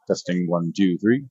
Testing 1, 2, 3.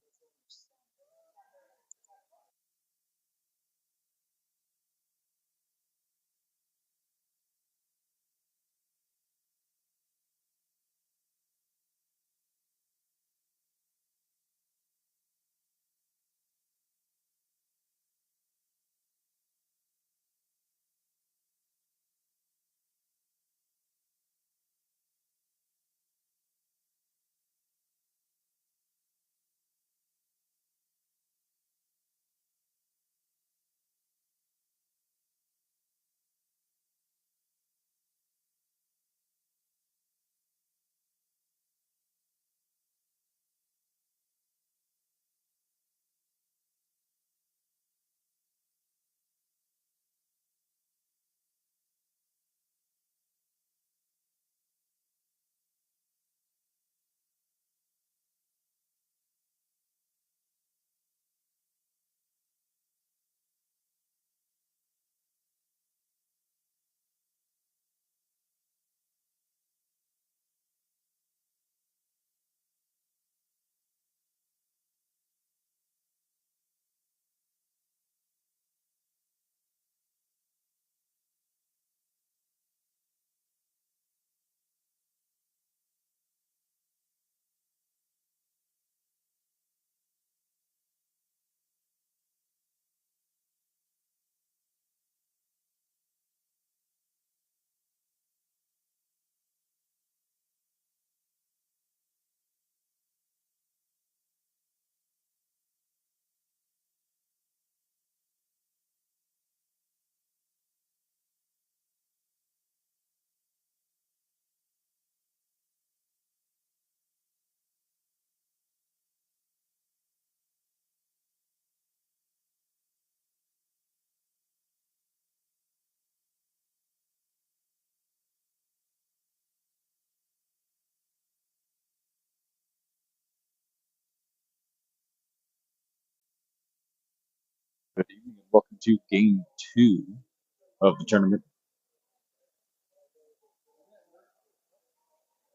Good evening and welcome to Game 2 of the tournament.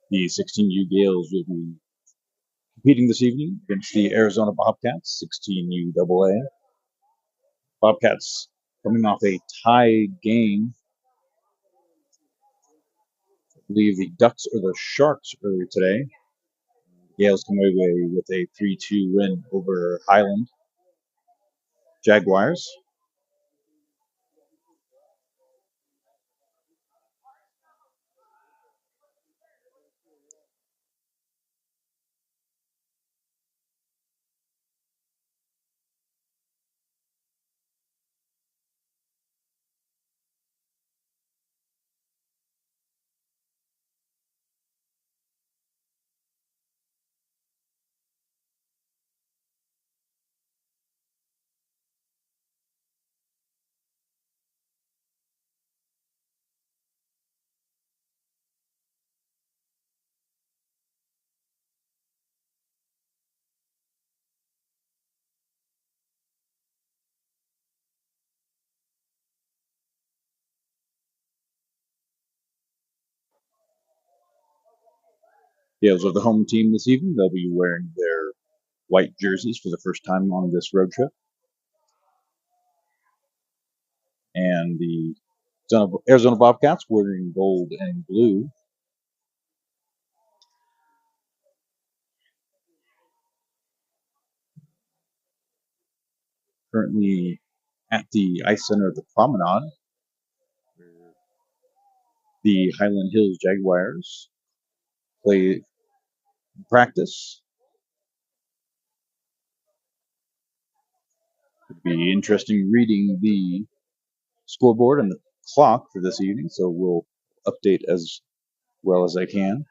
The 16U Gales will be competing this evening against the Arizona Bobcats 16UAA. Bobcats coming off a tie game. I believe the Ducks or the Sharks earlier today. Gales come away with a 3-2 win over Highland Jaguars. Gales are the home team this evening. They'll be wearing their white jerseys for the first time on this road trip. And the Arizona Bobcats wearing gold and blue. Currently at the ice center of the Promenade, where the Highland Hills Jaguars play practice. It'd be interesting reading the scoreboard and the clock for this evening, so we'll update as well as I can.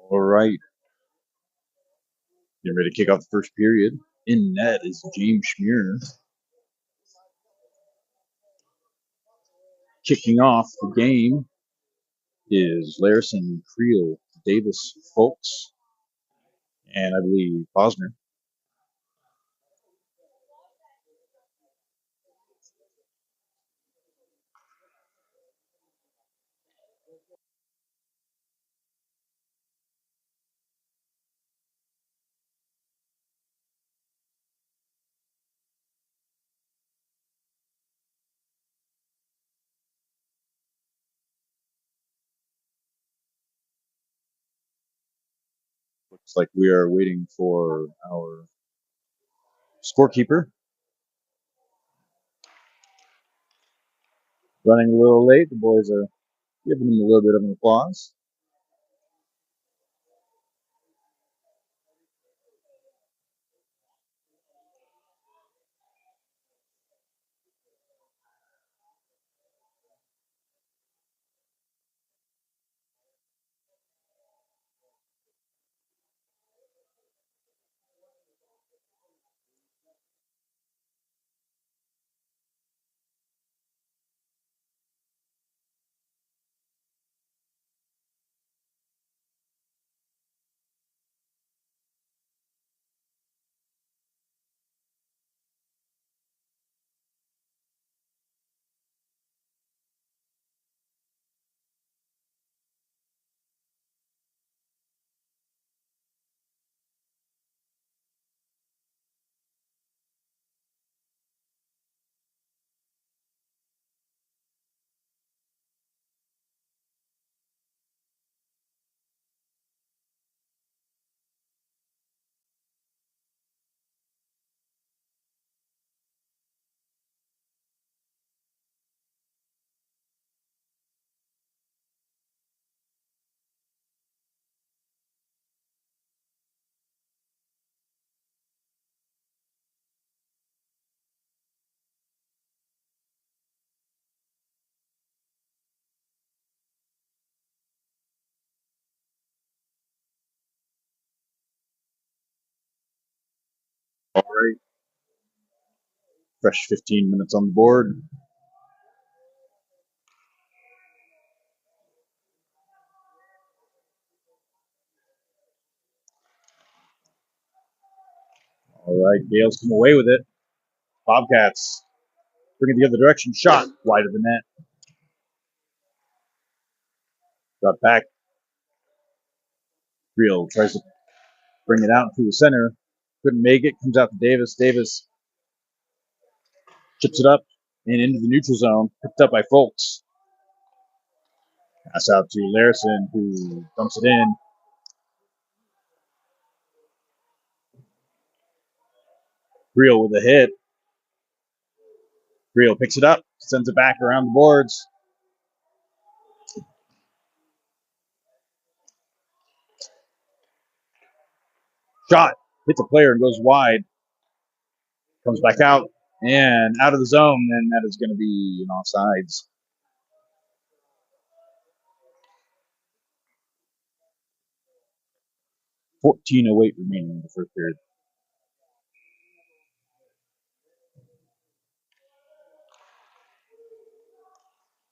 All right. Getting ready to kick off the first period. In net is James Schmier. Kicking off the game is Larison, Creel, Davis, Folks, and I believe Posner. Looks like we are waiting for our scorekeeper. Running a little late. The boys are giving him a little bit of an applause. All right. Fresh 15 minutes on the board. All right. Gales come away with it. Bobcats bring it the other direction. Shot wide of the net. Got back. Creel tries to bring it out through the center. Couldn't make it. Comes out to Davis. Davis chips it up and into the neutral zone. Picked up by Folks. Pass out to Larison, who dumps it in. Creel with a hit. Creel picks it up, sends it back around the boards. Shot hits a player and goes wide. Comes back out and out of the zone, and that is going to be an offsides. .14:08 remaining in the first period.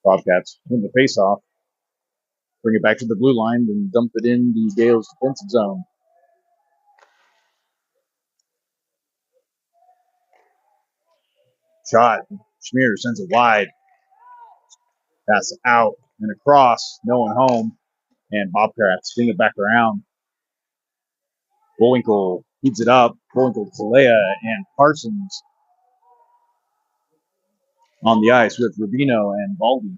Bobcats win the faceoff. Bring it back to the blue line and dump it in the Gales defensive zone. Shot. Schmier sends it wide. Pass it out and across. No one home. And Bobcats swing it back around. Bullwinkle heats it up. Bullwinkle, Kalea, and Parsons on the ice with Rubino and Baldy.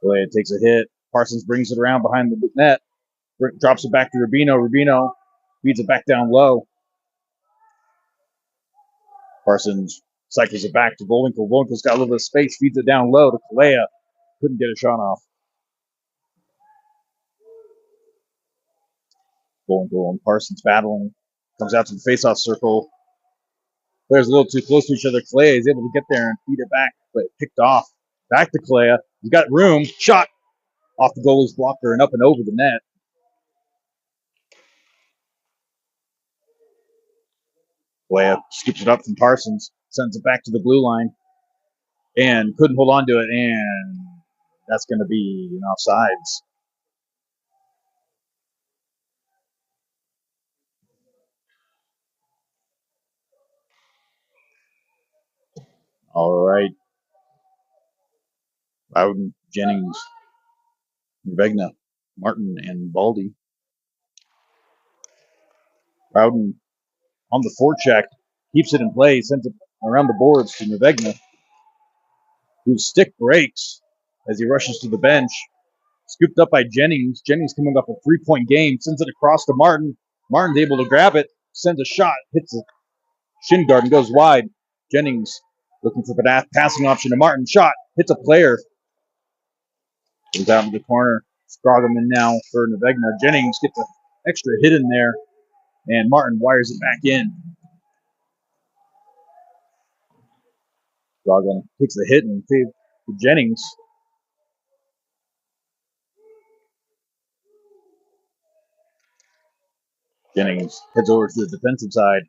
Kalea takes a hit. Parsons brings it around behind the net. Drops it back to Rubino. Rubino feeds it back down low. Parsons cycles it back to Bullwinkle. Bullwinkle's got a little bit of space. Feeds it down low to Kalea. Couldn't get a shot off. Bullwinkle and Parsons battling. Comes out to the faceoff circle. Players a little too close to each other. Kalea is able to get there and feed it back, but picked off. Back to Kalea. He's got room. Shot. off the goalie's blocker and up and over the net. Blea scoops it up from Parsons, sends it back to the blue line, and couldn't hold on to it, and that's going to be an offsides. All right. Bowden, Jennings, Vegna, Martin, and Baldy. Bowden on the forecheck, keeps it in play, sends it around the boards to Navegna, whose stick breaks as he rushes to the bench. Scooped up by Jennings. Jennings coming off a 3-point game, sends it across to Martin. Martin's able to grab it, sends a shot, hits the shin guard and goes wide. Jennings looking for a passing option to Martin. Shot, hits a player. Goes out in the corner. Scroggleman now for Navegna. Jennings gets an extra hit in there, and Martin wires it back in. Scroggleman takes the hit and favor Jennings. Jennings heads over to the defensive side,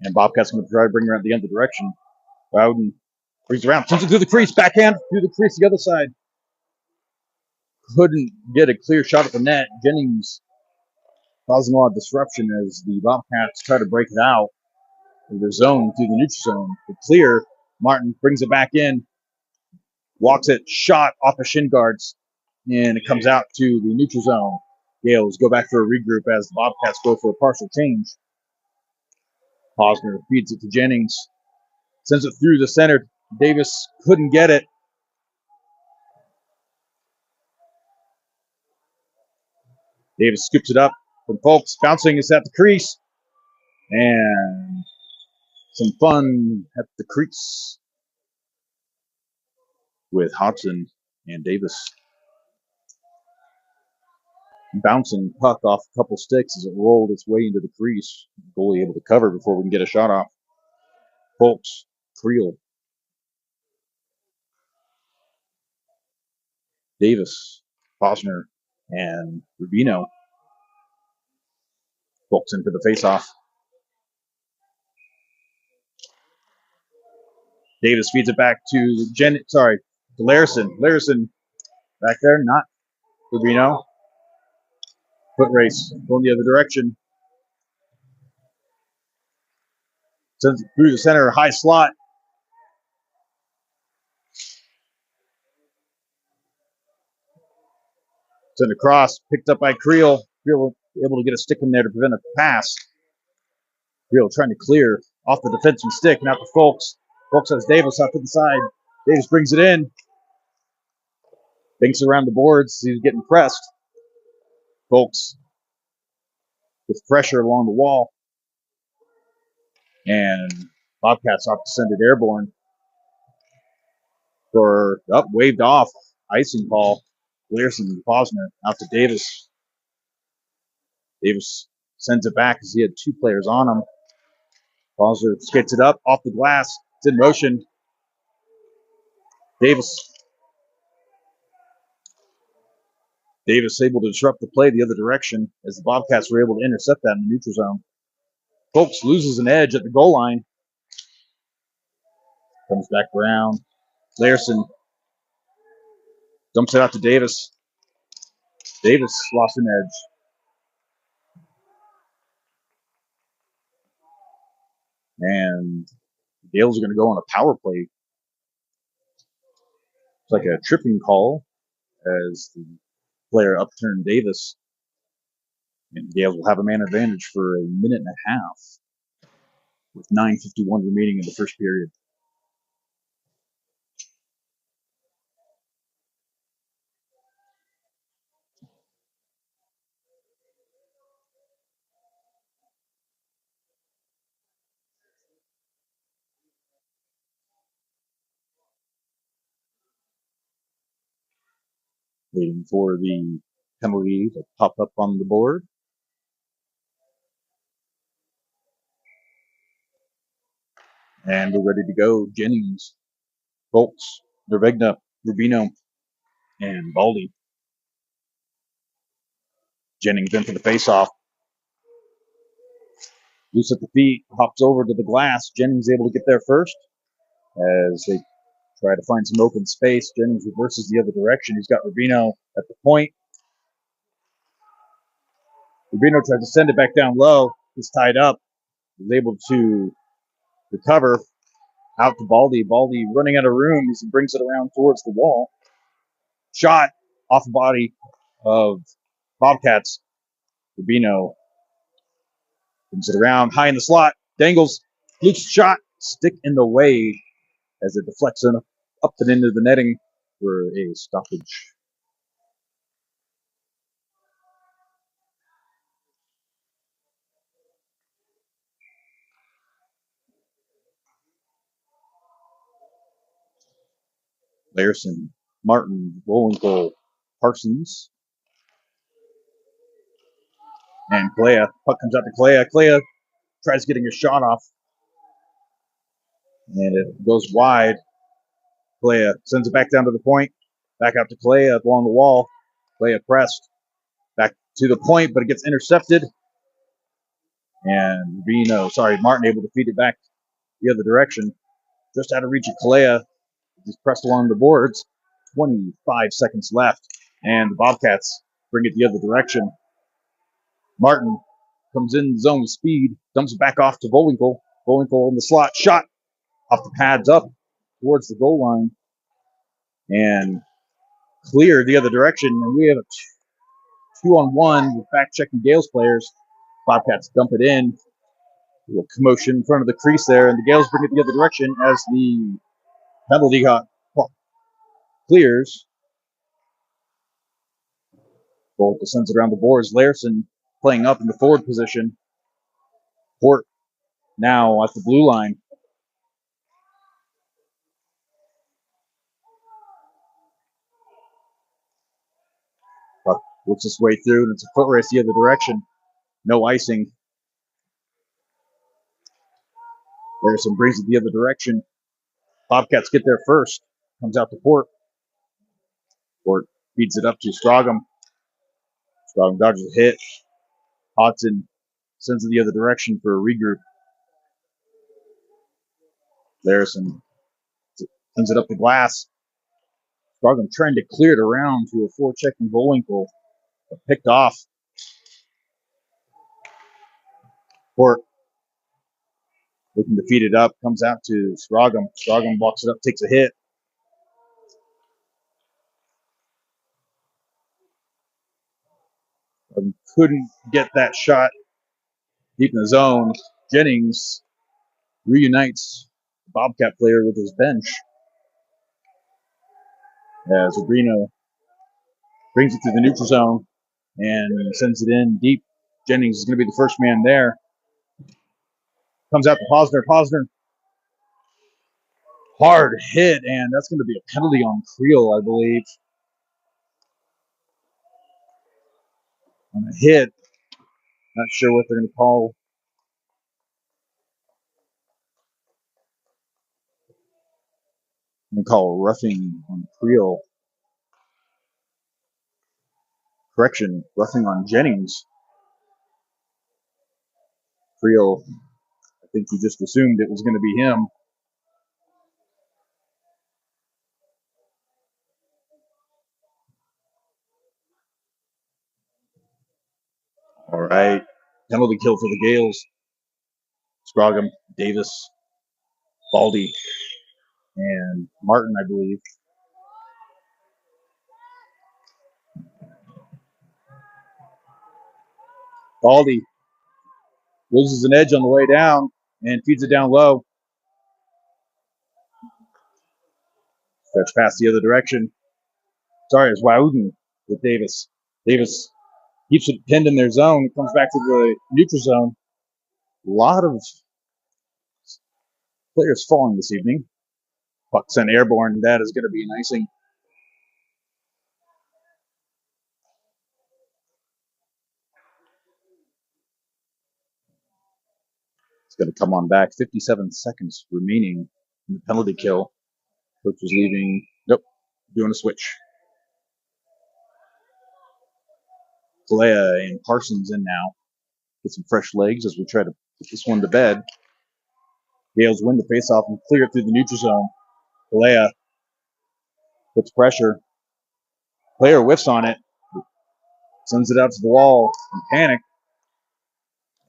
and Bobcats going to try to bring around the other direction. Bowden brings around, sends it through the crease, backhand through the crease the other side. Couldn't get a clear shot at the net. Jennings causing a lot of disruption as the Bobcats try to break it out of their zone through the neutral zone. The clear, Martin brings it back in, walks it, shot off of shin guards, and it comes out to the neutral zone. Gales go back for a regroup as the Bobcats go for a partial change. Posner feeds it to Jennings, sends it through the center. Davis couldn't get it. Davis scoops it up from Folks, bouncing is at the crease. And some fun at the crease with Hodgson and Davis. Bouncing puck off a couple sticks as it rolled its way into the crease. Goalie able to cover before we can get a shot off. Folks, Creel, Davis, Posner, and Rubino. Folks in for the faceoff. Davis feeds it back to to Larson. Larson back there, not Rubino. Foot race going the other direction. Sends it through the center, high slot. Sent across, picked up by Creel. Creel able to get a stick in there to prevent a pass. Creel trying to clear off the defensive stick, not the Folks. Folks has Davis off to the side. Davis brings it in. Thinks around the boards. He's getting pressed. Folks with pressure along the wall. And Bobcats off to send it airborne for waved off. Icing call. Learson and Posner out to Davis. Davis sends it back as he had two players on him. Posner skates it up off the glass. It's in motion. Davis able to disrupt the play the other direction as the Bobcats were able to intercept that in the neutral zone. Folks loses an edge at the goal line. Comes back around. Larson dumps it out to Davis. Davis lost an edge. And the Gales are going to go on a power play. It's like a tripping call as the player upturned Davis. And the Gales will have a man advantage for a minute and a half with 9:51 remaining in the first period. Waiting for the penalty to pop up on the board. And we're ready to go. Jennings, Folks, Nervegna, Rubino, and Baldy. Jennings in for the face-off. Loose at the feet, hops over to the glass. Jennings able to get there first as they try to find some open space. Jennings reverses the other direction. He's got Rubino at the point. Rubino tries to send it back down low. He's tied up. He's able to recover out to Baldy. Baldy running out of room as he brings it around towards the wall. Shot off the body of Bobcats. Rubino brings it around high in the slot. Dangles. Luke's shot. Stick in the way as it deflects up and into the netting for a stoppage. Larson, Martin, Bullwinkle, Parsons, and Calea. Puck comes out to Calea. Calea tries getting a shot off, and it goes wide. Calea sends it back down to the point. Back out to Calea along the wall. Calea pressed. Back to the point, but it gets intercepted. And Martin able to feed it back the other direction. Just out of reach of Calea. He's pressed along the boards. 25 seconds left. And the Bobcats bring it the other direction. Martin comes in zone with speed, dumps it back off to Bullwinkle. Bullwinkle in the slot, shot off the pads up towards the goal line. And clear the other direction. And we have a 2-on-1 with back-checking Gales players. Bobcats dump it in. A little commotion in front of the crease there, and the Gales bring it the other direction as the penalty clears. Bolt sends it around the boards. Larson playing up in the forward position. Port now at the blue line. Puck works its way through, and it's a foot race the other direction. No icing. Larson brings it the other direction. Bobcats get there first. Comes out to Port. Port feeds it up to Strogum. Strogum dodges a hit. Hodson sends it the other direction for a regroup. Larson sends it up the glass. Strogum trying to clear it around to a forechecking Bullwinkle, but picked off. Port looking to feed it up, comes out to Strogum. Strogum walks it up, takes a hit. Couldn't get that shot deep in the zone. Jennings reunites the Bobcat player with his bench as Ubrino brings it to the neutral zone and sends it in deep. Jennings is going to be the first man there. Comes out to Posner. Posner, hard hit, and that's going to be a penalty on Creel, I believe. On a hit, not sure what they're going to call. I'm going to call roughing on Creel. Correction, roughing on Jennings. Creel, I think he just assumed it was going to be him. All right, penalty kill for the Gales. Scroggum, Davis, Baldy, and Martin, I believe. Baldy loses an edge on the way down and feeds it down low. Stretch past the other direction. Sorry, it's Wowden with Davis. Davis keeps it pinned in their zone. It comes back to the neutral zone. A lot of players falling this evening. Puck sent airborne. That is going to be an icing. It's going to come on back. 57 seconds remaining in the penalty kill. Coach was leaving. Nope. Doing a switch. Kalea and Parsons in now. Get some fresh legs as we try to put this one to bed. Gales win the faceoff and clear it through the neutral zone. Kalea puts pressure. Player whiffs on it. Sends it out to the wall in panic.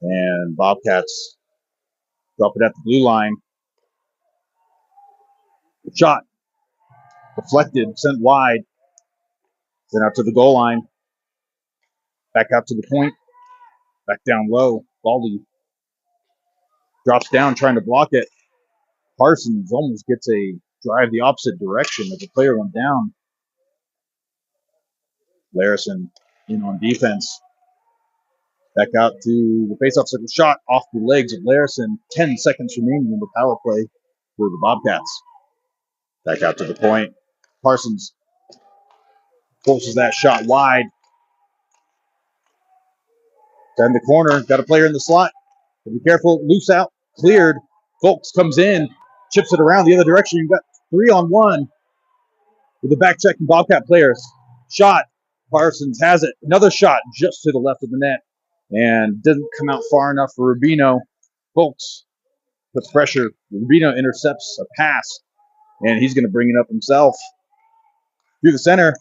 And Bobcats drop it at the blue line. The shot deflected, sent wide. Then out to the goal line. Back out to the point. Back down low. Baldy drops down trying to block it. Parsons almost gets a drive the opposite direction as the player went down. Larison in on defense. Back out to the faceoff circle. Shot off the legs of Larison. 10 seconds remaining in the power play for the Bobcats. Back out to the point. Parsons forces that shot wide. Down the corner. Got a player in the slot. Be careful. Loose out. Cleared. Folks comes in. Chips it around the other direction. You've got 3-on-1 with the back checking Bobcat players. Shot. Parsons has it. Another shot just to the left of the net. And didn't come out far enough for Rubino. Folks puts pressure. Rubino intercepts a pass. And he's going to bring it up himself. Through the center.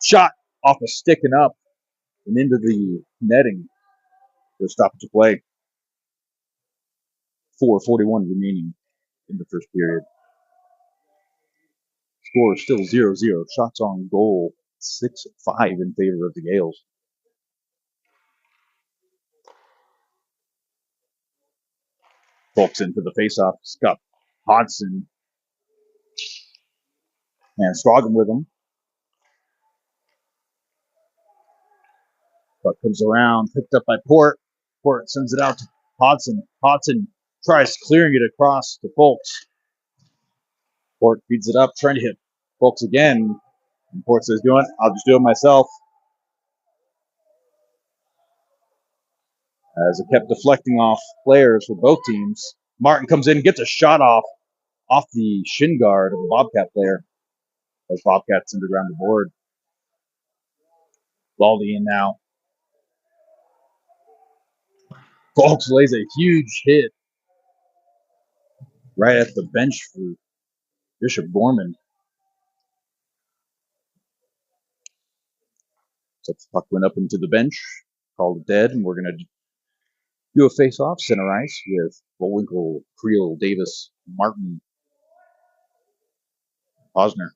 Shot off a stick and up. And into the netting. For stoppage of play. 4:41 remaining in the first period. Score is still 0-0. Shots on goal 6-5 in favor of the Gales. Folks into the faceoff. Scott Hodgson and Stragan with him. But comes around, picked up by Port. Port sends it out to Hodgson. Hodgson tries clearing it across to Folks. Port feeds it up, trying to hit Folks again. And Port says, I'll just do it myself. As it kept deflecting off players for both teams. Martin comes in, gets a shot off the shin guard of a Bobcat player. As Bobcats send it around the board. Baldy in now. Folks lays a huge hit right at the bench for Bishop Gorman. So the puck went up into the bench, called it dead, and we're going to do a face-off, center ice, with Bullwinkle, Creel, Davis, Martin, Posner.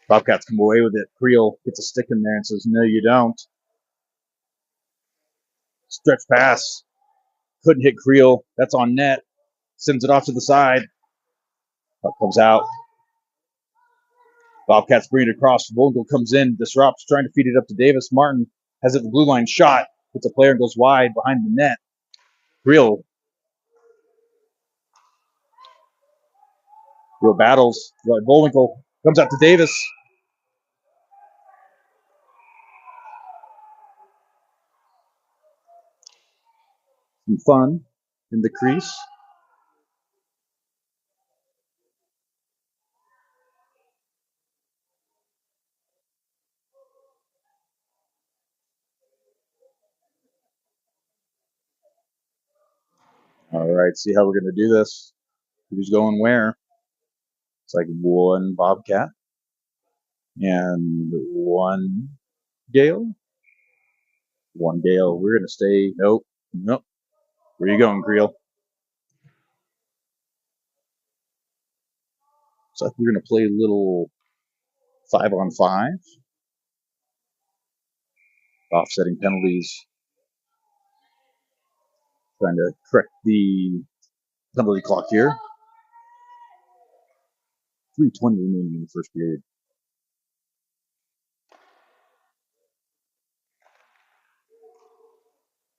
Bobcats come away with it. Creel gets a stick in there and says, no, you don't. Stretch pass. Couldn't hit Creel. That's on net. Sends it off to the side. Puck comes out. Bobcats bring it across. Vogel comes in, disrupts, trying to feed it up to Davis. Martin has it at the blue line shot. Hits a player and goes wide behind the net. Creel battles. Bullwinkle comes out to Davis. Some fun in the crease. All right, see how we're going to do this. Who's going where? It's like one Bobcat and one Gale. One Gale. We're going to stay. Nope. Where are you going, Creel? So we're going to play a little 5-on-5. Offsetting penalties. Trying to correct the penalty clock here. 3:20 remaining in the first period.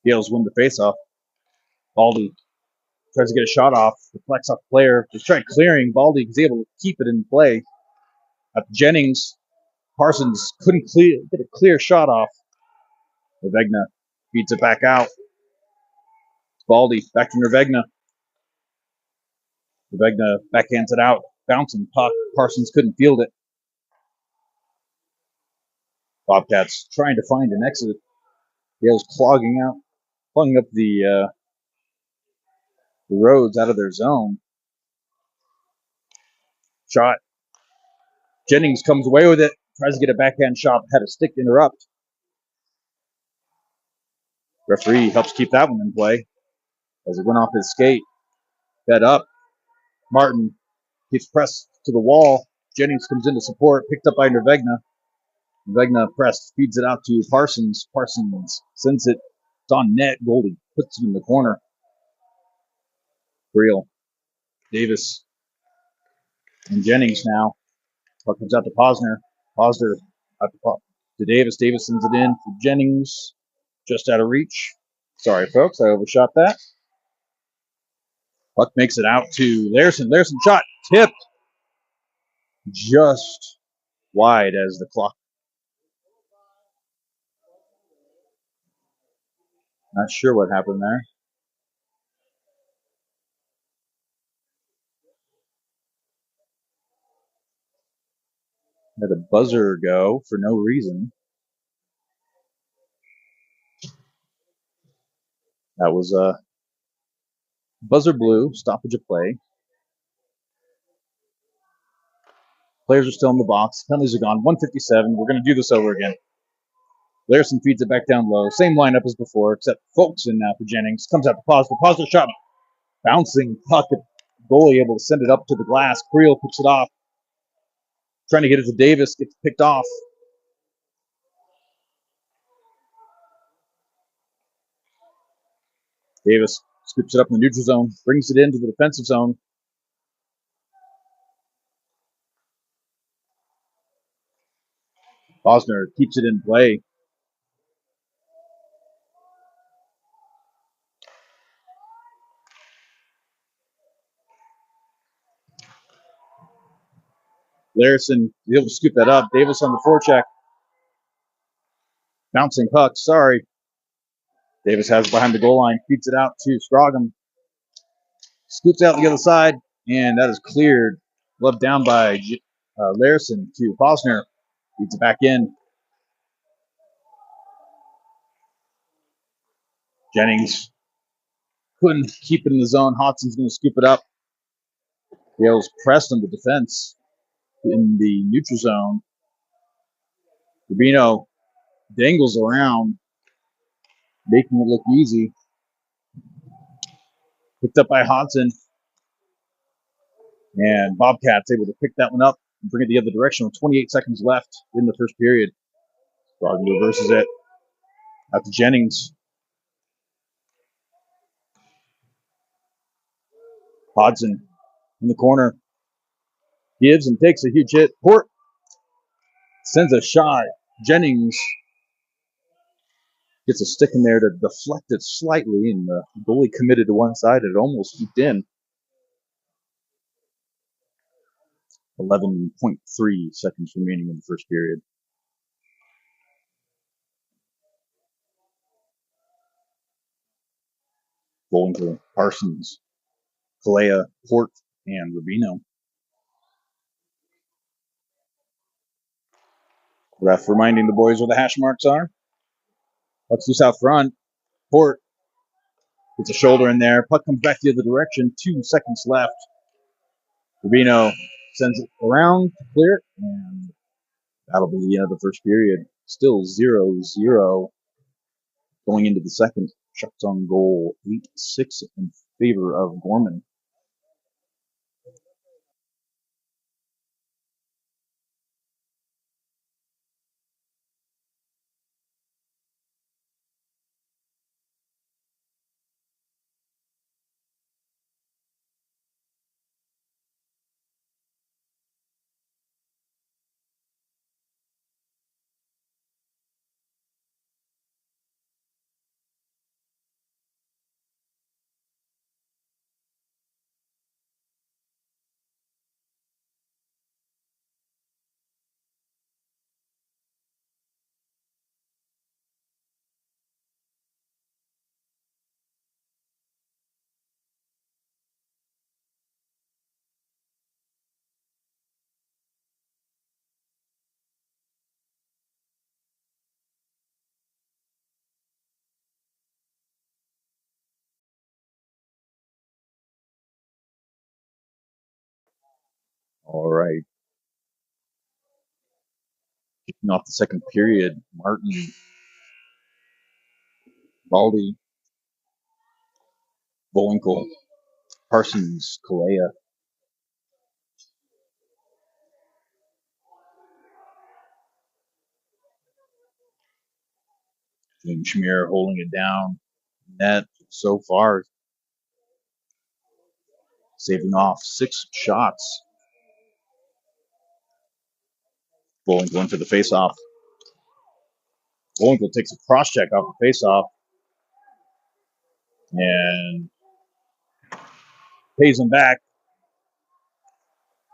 Gales win the faceoff. Baldy tries to get a shot off. Deflects off the player. Just tried clearing. Baldy was able to keep it in play. Jennings. Parsons couldn't get a clear shot off. Vegna feeds it back out. Baldy back to Nervegna. Nervegna backhands it out. Bouncing puck. Parsons couldn't field it. Bobcats trying to find an exit. Yale's clogging up the roads out of their zone. Shot. Jennings comes away with it. Tries to get a backhand shot. Had a stick interrupt. Referee helps keep that one in play as it went off his skate. Fed up. Martin keeps pressed to the wall. Jennings comes in to support. Picked up by Nervegna. Nervegna pressed. Feeds it out to Parsons. Parsons sends it. It's on net. Goldie puts it in the corner. Creel. Davis. And Jennings now. Puck comes out to Posner. Posner out to Davis. Davis sends it in for Jennings. Just out of reach. Sorry, folks. I overshot that. Puck makes it out to Larson. Larson shot. Tipped. Just wide as the clock. Not sure what happened there. Had a buzzer go for no reason. That was a buzzer blew, stoppage of play. Players are still in the box. Penalties are gone. 157. We're going to do this over again. Larson feeds it back down low. Same lineup as before, except Folkson now for Jennings. Comes out to Posner. Posner shot. Bouncing puck. Goalie able to send it up to the glass. Creel picks it off. Trying to get it to Davis. Gets picked off. Davis scoops it up in the neutral zone. Brings it into the defensive zone. Posner keeps it in play. Larson able to scoop that up. Davis on the forecheck. Bouncing puck. Sorry. Davis has it behind the goal line. Feeds it out to Strogum. Scoops out the other side. And that is cleared. Gloved down by Larson to Posner. Feeds it back in. Jennings couldn't keep it in the zone. Hodson's going to scoop it up. Yale's pressed on the defense in the neutral zone. Rubino dangles around, making it look easy. Picked up by Hodson. And Bobcats able to pick that one up and bring it the other direction with 28 seconds left in the first period. Strogum reverses it out to Jennings. Hodson in the corner. Gives and takes a huge hit. Port sends a shot. Jennings gets a stick in there to deflect it slightly, and the goalie committed to one side. It almost scooped in. 11.3 seconds remaining in the first period. Rolling to Parsons, Kalea, Port, and Rubino. Ref reminding the boys where the hash marks are. Puck's loose out front. Port gets a shoulder in there. Puck comes back the other direction. 2 seconds left. Rubino sends it around to clear it, and that'll be the end of the first period. Still 0-0 going into the second. Shots on goal 8-6 in favor of Gorman. All right. Kicking off the second period, Martin, Baldy, Bowinkle, Parsons, Kalea. James Schmier holding it down. Net so far, saving off 6 shots. Bowinkle going for the faceoff. Bowinkle takes a cross check off the faceoff and pays him back.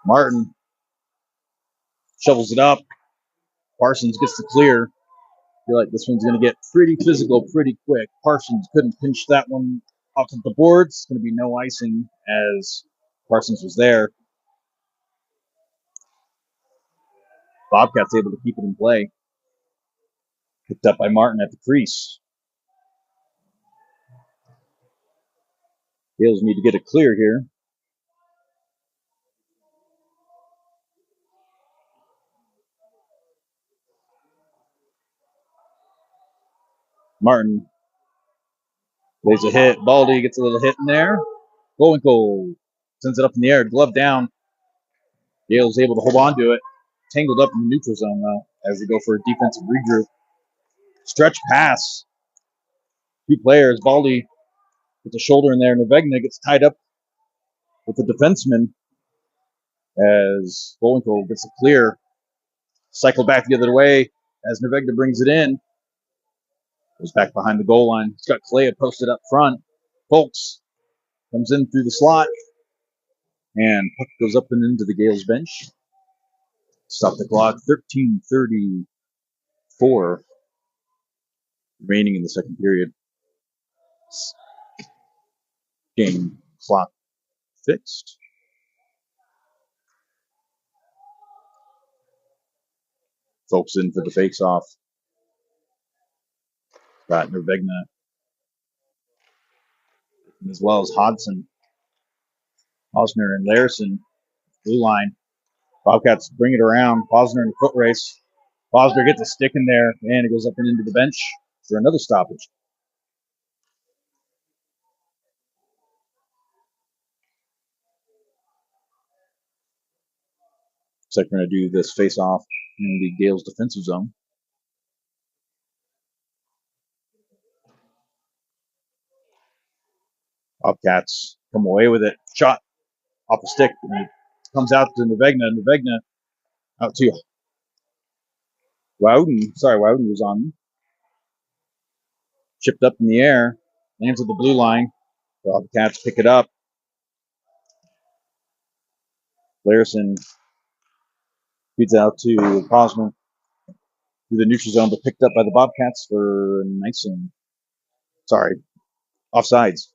Martin shovels it up. Parsons gets the clear. I feel like this one's going to get pretty physical pretty quick. Parsons couldn't pinch that one off of the boards. It's going to be no icing as Parsons was there. Bobcats able to keep it in play. Picked up by Martin at the crease. Gales need to get a clear here. Martin lays a hit. Baldy gets a little hit in there. Bowinkle sends it up in the air. Glove down. Gale's able to hold on to it. Tangled up in the neutral zone, though, as they go for a defensive regroup. Stretch pass. 2 players. Baldy with the shoulder in there. Nevegna gets tied up with the defenseman as Bowinkle gets a clear. Cycle back the other way as Nevegna brings it in. Goes back behind the goal line. He's got Kalea posted up front. Folks comes in through the slot. And puck goes up and into the Gales bench. Stop the clock. 13:34 remaining in the second period. Game clock fixed. Folks in for the face-off. Got Nevegna as well as Hodson. Posner and Larison, blue line. Bobcats bring it around. Posner in a foot race. Posner gets a stick in there, and it goes up and into the bench for another stoppage. Looks like we're going to do this face-off in the Gales defensive zone. Bobcats come away with it. Shot off the stick. And it comes out to Nevegna. Nevegna out to Wowden. Sorry, Wowden was on. Chipped up in the air. Lands at the blue line. Bobcats pick it up. Larison feeds out to Posner through the neutral zone, but picked up by the Bobcats for an icing. Sorry, offsides.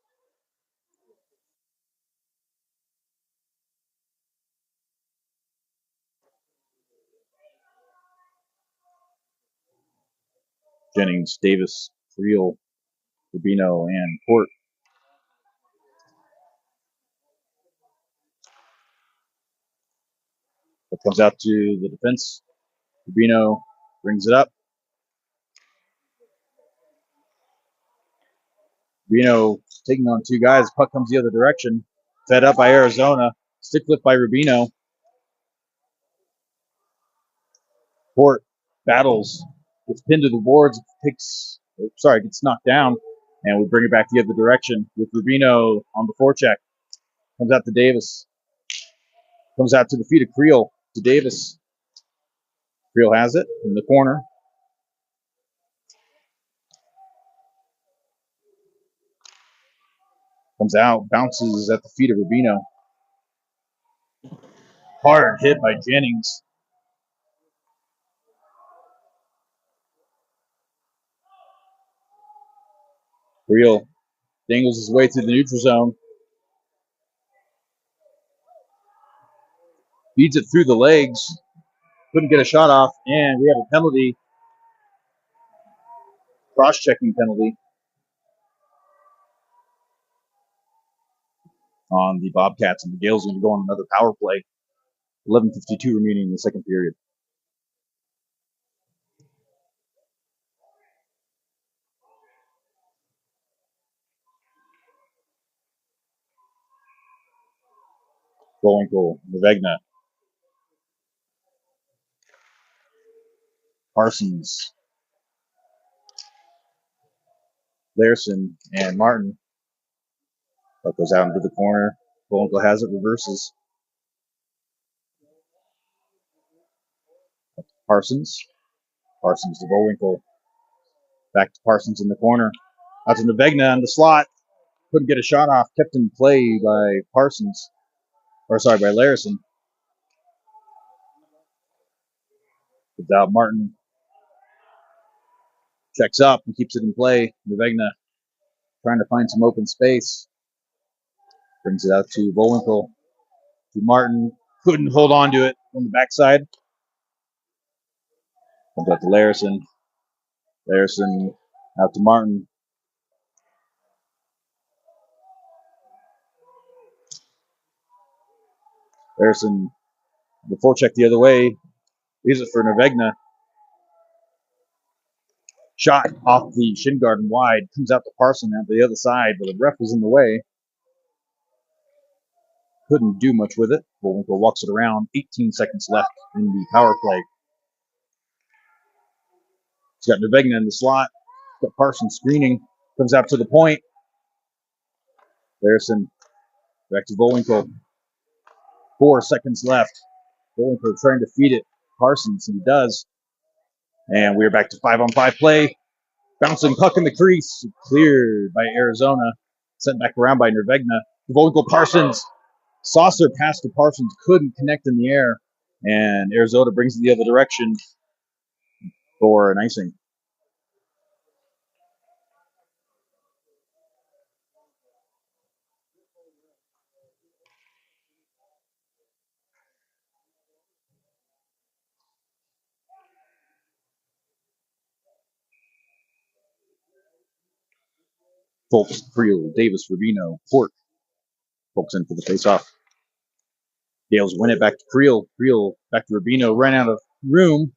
Jennings, Davis, Creel, Rubino, and Port. It comes out to the defense. Rubino brings it up. Rubino taking on 2 guys. Puck comes the other direction. Fed up by Arizona. Stick lift by Rubino. Port battles. Gets pinned to the boards. Gets knocked down. And we bring it back the other direction with Rubino on the forecheck. Comes out to Davis. Comes out to the feet of Creel to Davis. Creel has it in the corner. Comes out, bounces at the feet of Rubino. Hard hit by Jennings. Creel dangles his way through the neutral zone. Feeds it through the legs. Couldn't get a shot off, and we have a penalty. Cross-checking penalty on the Bobcats, and the Gales are going to go on another power play. 11:52 remaining in the second period. Bullwinkle, Nevegna, Parsons, Larson, and Martin. That goes out into the corner. Bullwinkle has it, reverses. Parsons. Parsons to Bullwinkle. Back to Parsons in the corner. Out to Nevegna in the slot. Couldn't get a shot off. Kept in play by Parsons. Or sorry, by Larson. Gives out Martin. Checks up and keeps it in play. Nevegna trying to find some open space. Brings it out to Bullwinkle. To Martin. Couldn't hold on to it on the backside. Comes out to Larson. Larson out to Martin. Larson, the forecheck the other way. Leaves it for Nevegna. Shot off the shin guard and wide. Comes out to Parson out the other side, but the ref was in the way. Couldn't do much with it. Bullwinkle walks it around. 18 seconds left in the power play. He's got Nevegna in the slot. Got Parson screening. Comes out to the point. Larson back to Bullwinkle. 4 seconds left. Bullwinkle trying to feed it. Parsons, and he does. And we're back to 5-on-5 play. Bouncing puck in the crease. Cleared by Arizona. Sent back around by Nevegna. Bullwinkle, Parsons. Saucer pass to Parsons. Couldn't connect in the air. And Arizona brings it the other direction for an icing. Folks, Creel, Davis, Rubino, Port. Folks in for the face-off. Gales win it back to Creel. Creel back to Rubino. Ran out of room.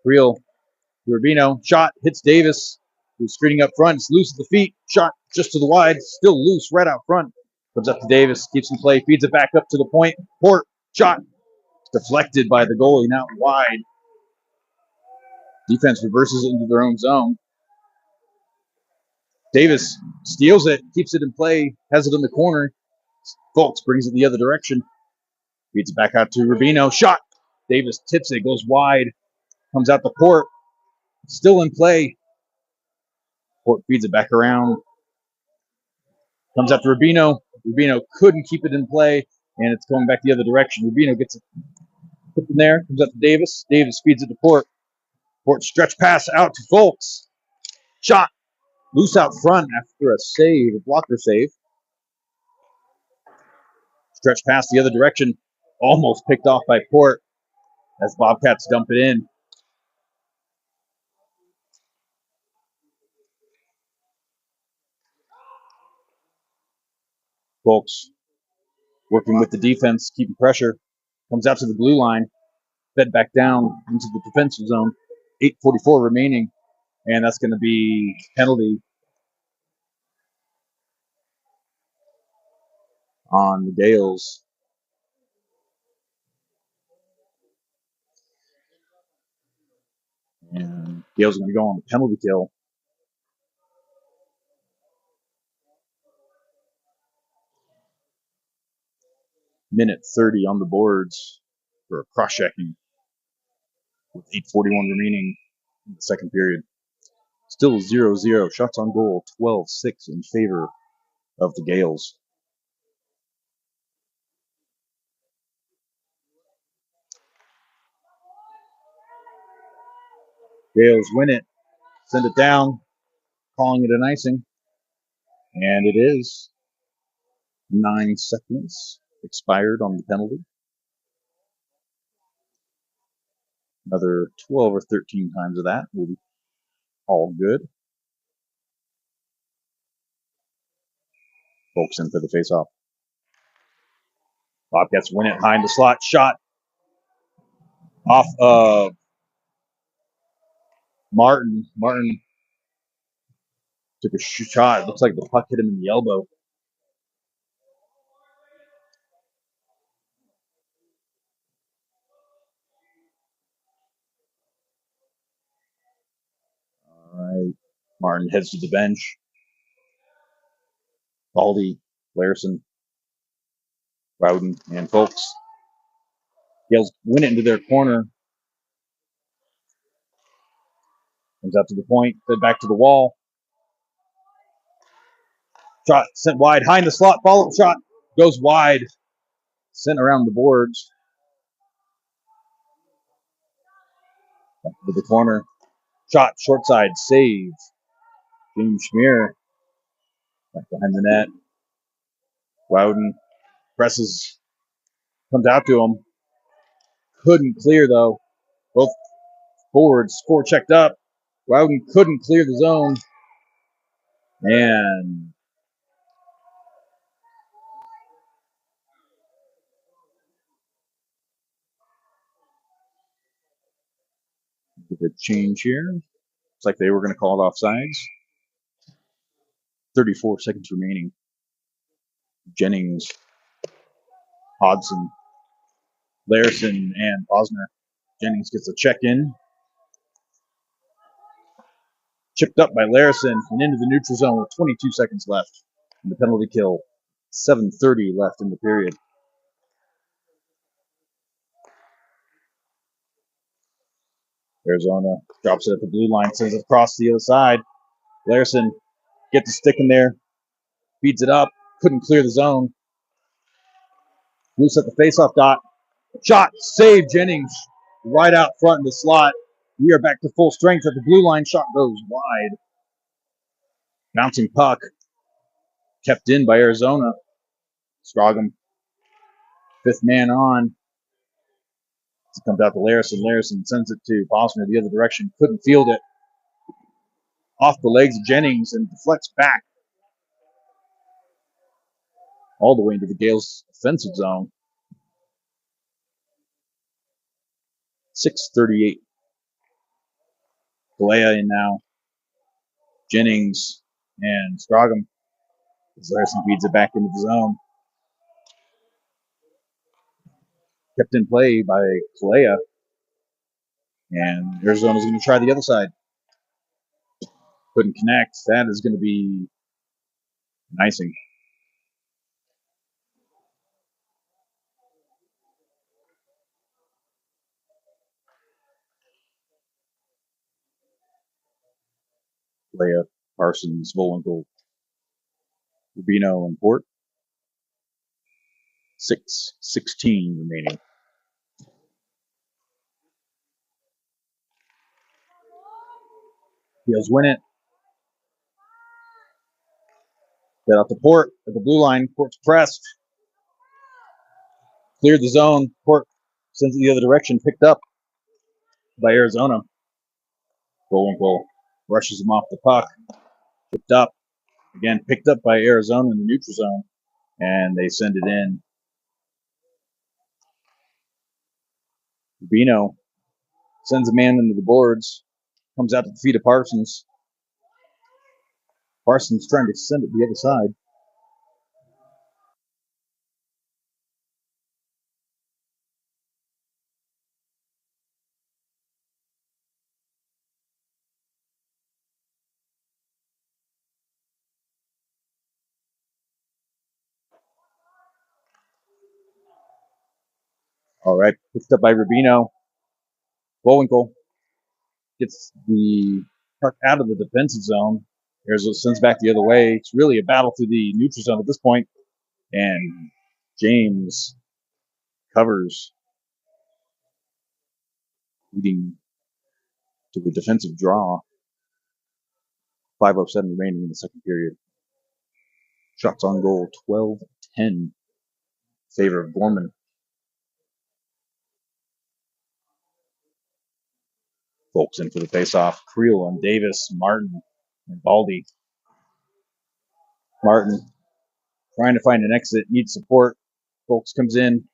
Creel to Rubino. Shot. Hits Davis, who's screening up front. It's loose at the feet. Shot just to the wide. Still loose right out front. Comes up to Davis. Keeps in play. Feeds it back up to the point. Port. Shot. Deflected by the goalie. Now wide. Defense reverses it into their own zone. Davis steals it. Keeps it in play. Has it in the corner. Folks brings it the other direction. Feeds it back out to Rubino. Shot. Davis tips it. Goes wide. Comes out to Port. Still in play. Port feeds it back around. Comes out to Rubino. Rubino couldn't keep it in play. And it's going back the other direction. Rubino gets it put in there. Comes out to Davis. Davis feeds it to Port. Port stretch pass out to Folks. Shot. Loose out front after a save. A blocker save. Stretch pass the other direction. Almost picked off by Port as Bobcats dump it in. Folks working with the defense, keeping pressure. Comes out to the blue line. Fed back down into the defensive zone. 8:44 remaining. And that's going to be penalty on the Gales. And Gales are going to go on the penalty kill. Minute 30 on the boards for cross-checking with 8:41 remaining in the second period. Still 0-0. Shots on goal, 12-6 in favor of the Gales. Gales win it. Send it down. Calling it an icing. And it is. 9 seconds expired on the penalty. Another 12 or 13 times of that will be all good. Folks in for the face-off. Bobcats win it high in the slot. Shot. off of Martin. Martin took a shot. It looks like the puck hit him in the elbow. All right. Martin heads to the bench. Baldy, Larson, Rowden, and Folks. Gales win it into their corner. Comes out to the point, then back to the wall. Shot sent wide, high in the slot. Follow-up shot goes wide. Sent around the boards. Back to the corner. Shot, short side, save. James Schmier back behind the net. Rowden presses, comes out to him. Couldn't clear, though. Both forwards, checked up. Rowden couldn't clear the zone. And the change here. Looks like they were going to call it offsides. 34 seconds remaining. Jennings, Hodson, Larson, and Posner. Jennings gets a check in. Chipped up by Larson and into the neutral zone with 22 seconds left. And the penalty kill. 7:30 left in the period. Arizona drops it at the blue line, sends it across the other side. Larson gets the stick in there, feeds it up, couldn't clear the zone. Loose at the faceoff dot. Shot, save Jennings right out front in the slot. We are back to full strength at the blue line. Shot goes wide. Bouncing puck. Kept in by Arizona. Scroggum, fifth man on. It comes out to Larson. Larson sends it to Posner the other direction. Couldn't field it. Off the legs of Jennings and deflects back all the way into the Gales' offensive zone. 6:38. Galea in now. Jennings and Scroggum. As Larson feeds it back into the zone. Kept in play by Galea. And Arizona's going to try the other side. Couldn't connect. That is going to be an icing. Galea, Parsons, Volenko, Rubino, and Port. 6:16 remaining. Heels win it. Get out to Port at the blue line. Port's pressed. Cleared the zone. Port sends it the other direction. Picked up by Arizona. Volenko rushes him off the puck. Picked up. Again, picked up by Arizona in the neutral zone. And they send it in. Rubino sends a man into the boards. Comes out to the feet of Parsons. Parsons trying to send it the other side. All right, picked up by Rubino. Volenko gets the puck out of the defensive zone. Arizona sends back the other way. It's really a battle through the neutral zone at this point. And James covers, leading to a defensive draw. 5:07 remaining in the second period. Shots on goal, 12-10 in favor of Gorman. Folks in for the faceoff. Creel on Davis, Martin, and Baldy. Martin trying to find an exit, needs support. Folks comes in.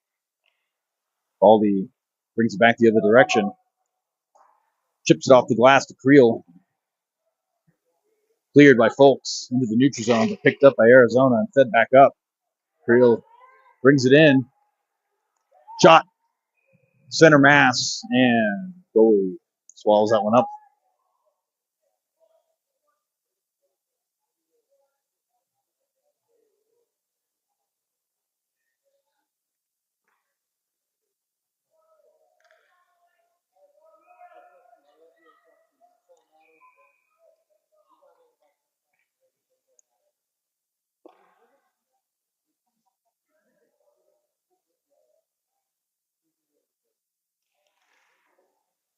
Baldy Brings it back the other direction. Chips it off the glass to Creel. Cleared by Folks into the neutral zone, but picked up by Arizona and fed back up. Creel brings it in. Shot. Center mass. And goalie swallows that one up.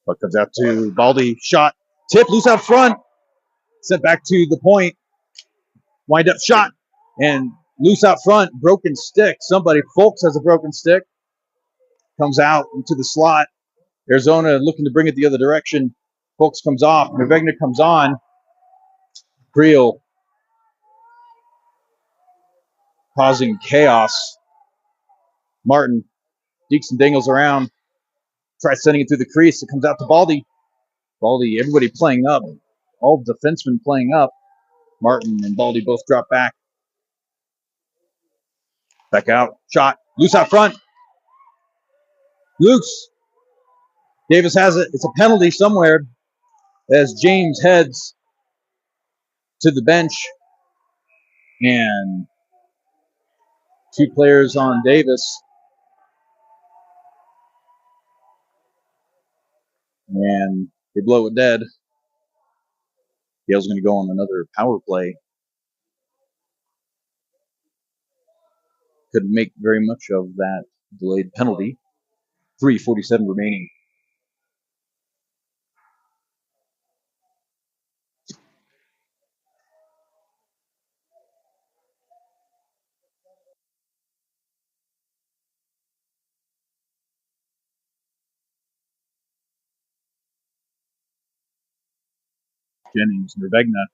Puck comes out to Baldy. Shot. Tip. Loose out front. Sent back to the point. Wind up shot. And loose out front. Broken stick. Somebody. Folks has a broken stick. Comes out into the slot. Arizona looking to bring it the other direction. Folks comes off. Nervegna comes on. Creel causing chaos. Martin deeks and dangles around. Tries sending it through the crease. It comes out to Baldy. Baldy, everybody playing up. All the defensemen playing up. Martin and Baldy both drop back. Back out. Shot. Loose out front. Loose. Davis has it. It's a penalty somewhere as James heads to the bench. And 2 players on Davis. And they blow it dead. Gale's going to go on another power play. Couldn't make very much of that delayed penalty. 3:47 remaining. Jennings, Nervegna,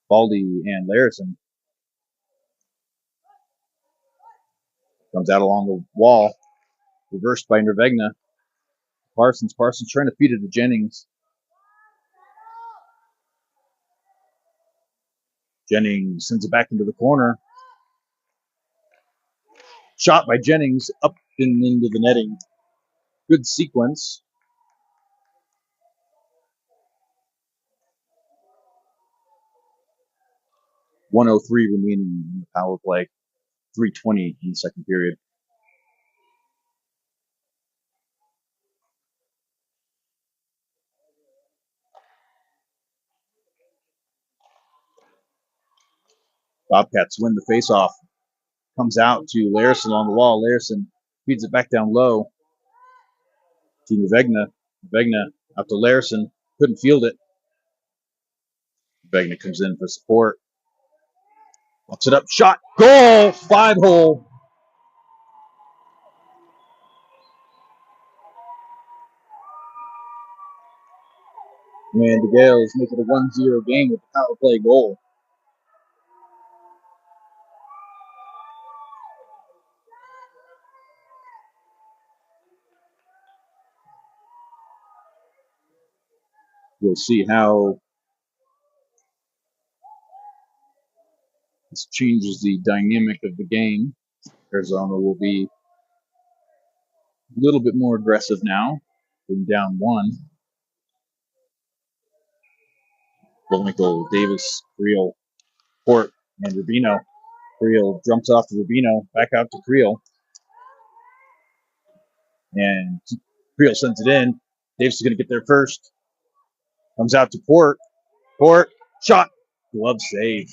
Baldy, and Larison. Comes out along the wall. Reversed by Nervegna. Parsons trying to feed it to Jennings. Jennings sends it back into the corner. Shot by Jennings up and into the netting. Good sequence. .103 remaining in the power play. 3:20 in the second period. Bobcats win the faceoff. Comes out to Larison on the wall. Larison feeds it back down low to Nervegna. Nervegna out to Larison. Couldn't field it. Nervegna comes in for support. Walks it up. Shot. Goal. 5-hole. And the Gales make it a 1-0 game with the power play goal. We'll see how this changes the dynamic of the game. Arizona will be a little bit more aggressive now, being down 1. Volnikel, Davis, Creel, Port, and Rubino. Creel jumps off to Rubino, back out to Creel. And Creel sends it in. Davis is going to get there first. Comes out to Port. Port, shot. Glove save.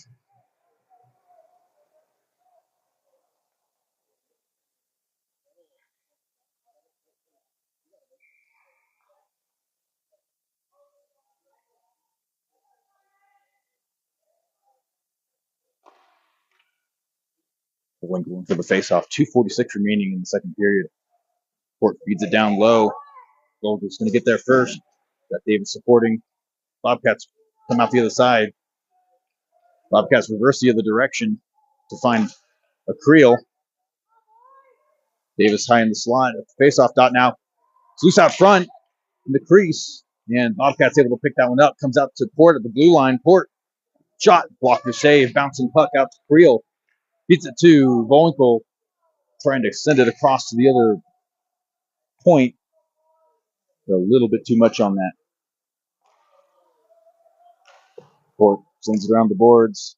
Volnikel for the faceoff. 2:46 remaining in the second period. Port feeds it down low. Volnikel's going to get there first. Got Davis supporting. Bobcats come out the other side. Bobcats reverse the other direction to find a Creel. Davis high in the slot. Face-off dot now. It's loose out front in the crease. And Bobcats able to pick that one up. Comes out to Port at the blue line. Port shot. Blocker save. Bouncing puck out to Creel. Beats it to Volinkel. Trying to send it across to the other point. A little bit too much on that. Port sends it around the boards.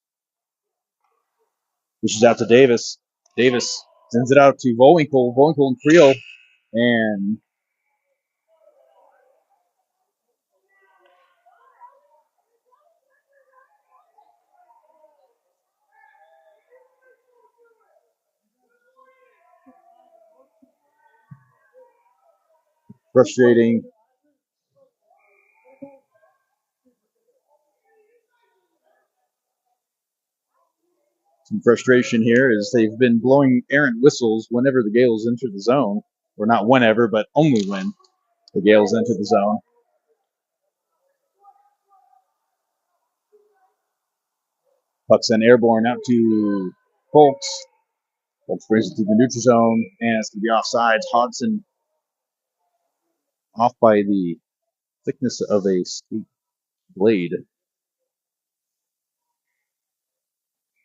Pushes out to Davis. Davis sends it out to Volinkel. Volinkel and Creel. And frustrating. Some frustration here is they've been blowing errant whistles whenever the Gales enter the zone. Or not whenever, but only when the Gales enter the zone. Puck's then airborne out to Folks. Folks brings it to the neutral zone, and it's going to be offsides. Hodson off by the thickness of a skate blade.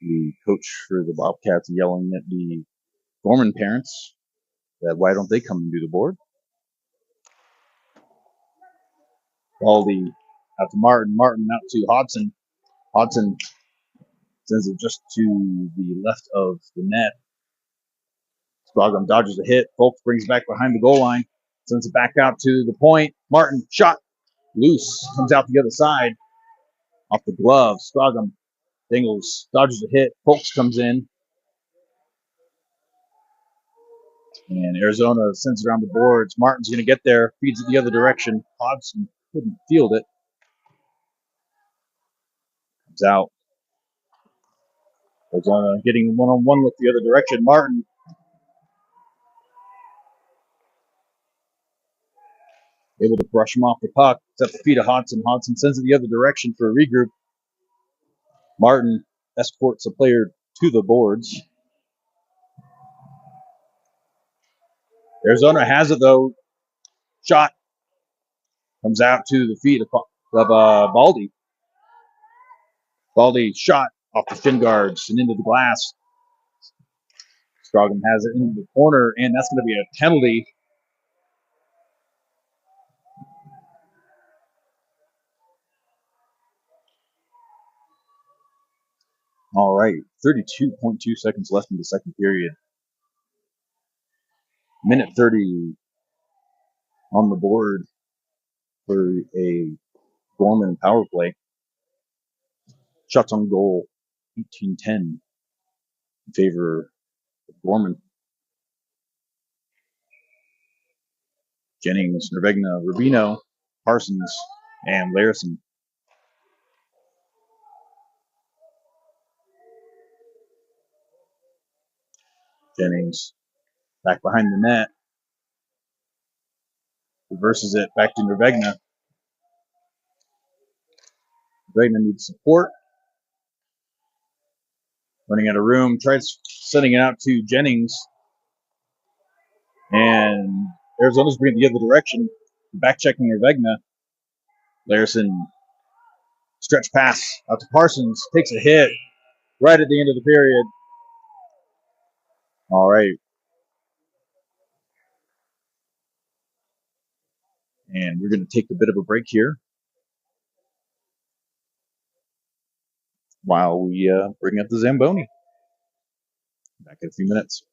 The coach for the Bobcats yelling at the Gorman parents that why don't they come and do the board. Baldy out to Martin. Martin out to Hodson. Hodson sends it just to the left of the net. Scroggum dodges a hit. Folks brings it back behind the goal line. Sends it back out to the point. Martin, shot. Loose. Comes out the other side. Off the glove. Scroggum dingles. Dodges a hit. Folks comes in. And Arizona sends it around the boards. Martin's going to get there. Feeds it the other direction. Hodson couldn't field it. Comes out. Arizona getting one-on-one with the other direction. Martin able to brush him off the puck. It's at the feet of Hodson. Hodson sends it the other direction for a regroup. Martin escorts a player to the boards. Arizona has it, though. Shot. Comes out to the feet of Baldy. Baldy shot off the shin guards and into the glass. Scroggum has it into the corner, and that's going to be a penalty. All right, 32.2 seconds left in the second period. Minute 30 on the board for a Gorman power play. Shots on goal, 18-10 in favor of Gorman. Jennings, Nervegna, Rubino, Parsons, and Larison. Jennings back behind the net. Reverses it back to Nervegna. Nervegna needs support. Running out of room. Tries sending it out to Jennings. And Arizona's bringing it the other direction. Back checking Nervegna. Larison stretch pass out to Parsons. Takes a hit right at the end of the period. All right. And we're going to take a bit of a break here while we bring up the Zamboni. Back in a few minutes.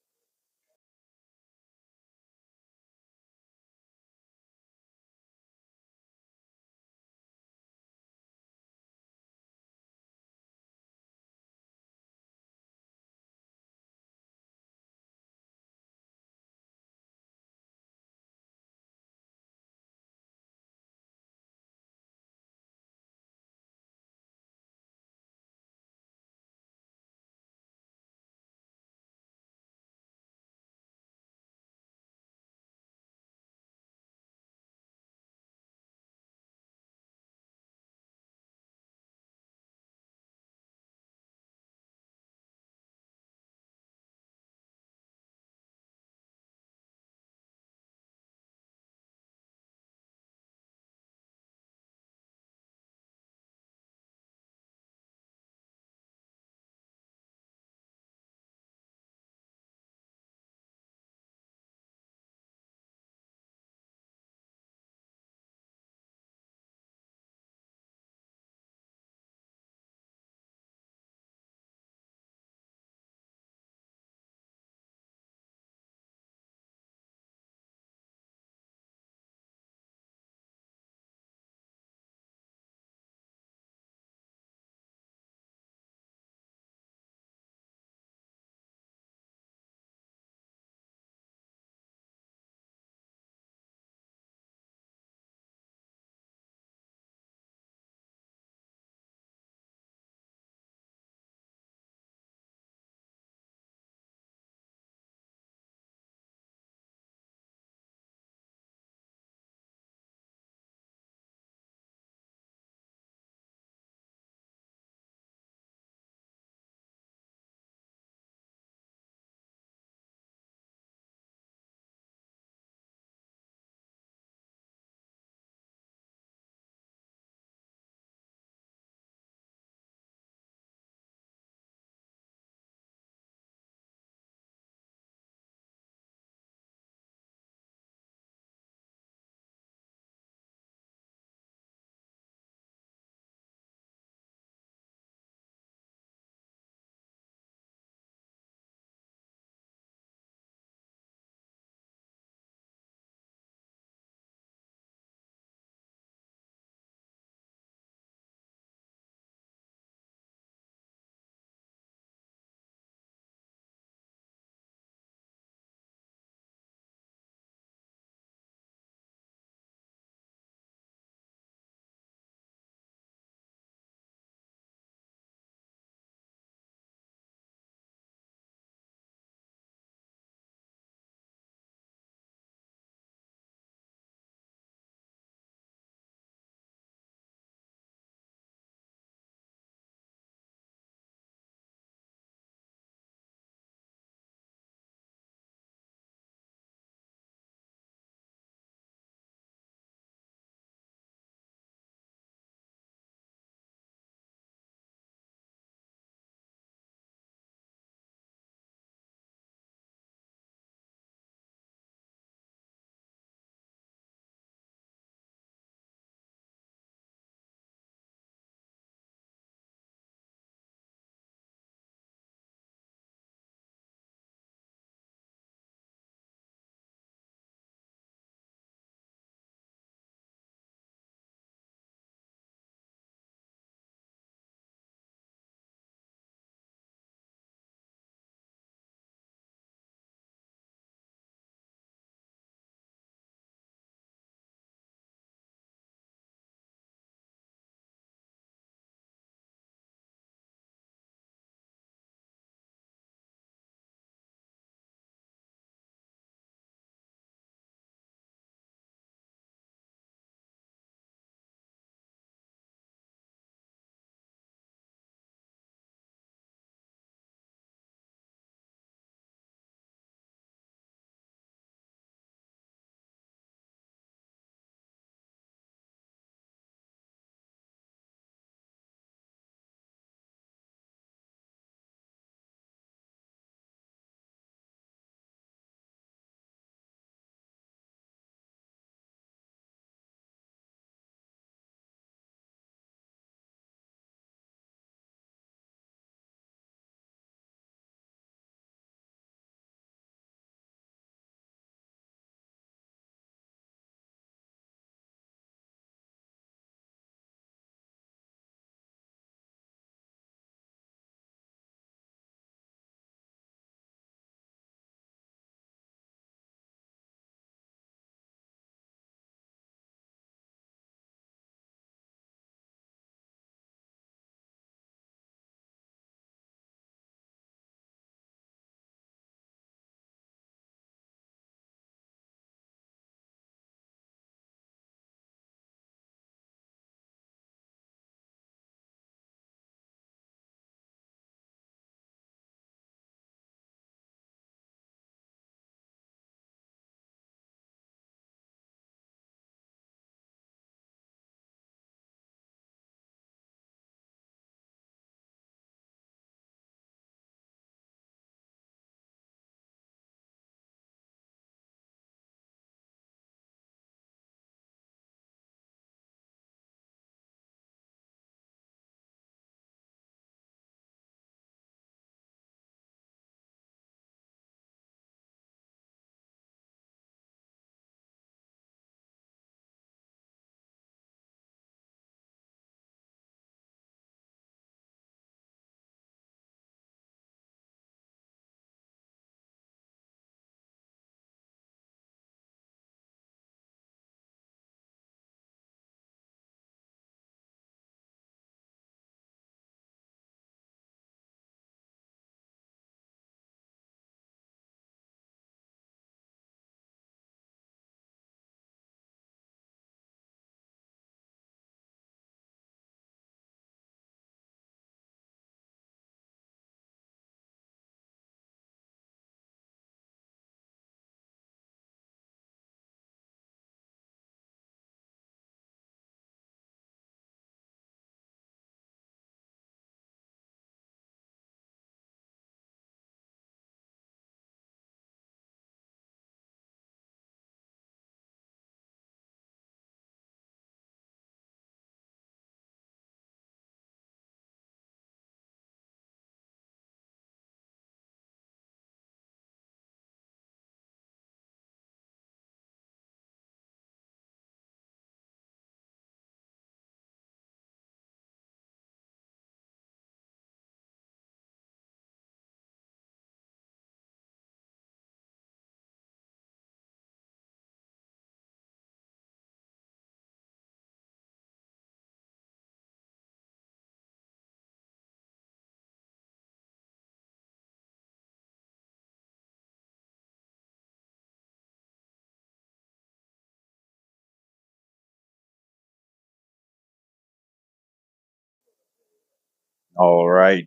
All right,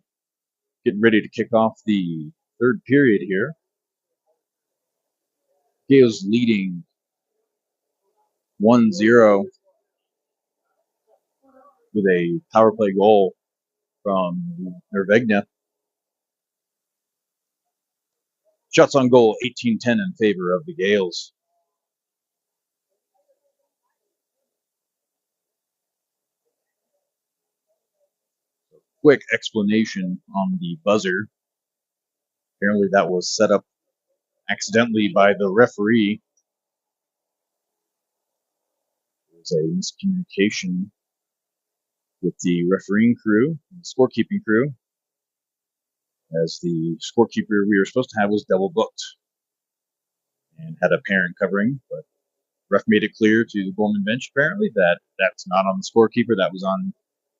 getting ready to kick off the third period here. Gales leading 1-0 with a power play goal from Nervegna. Shots on goal 18-10 in favor of the Gales. Quick explanation on the buzzer. Apparently that was set up accidentally by the referee. There was a miscommunication with the refereeing crew, the scorekeeping crew, as the scorekeeper we were supposed to have was double booked and had a parent covering, but ref made it clear to the Gorman bench apparently that that's not on the scorekeeper, that was on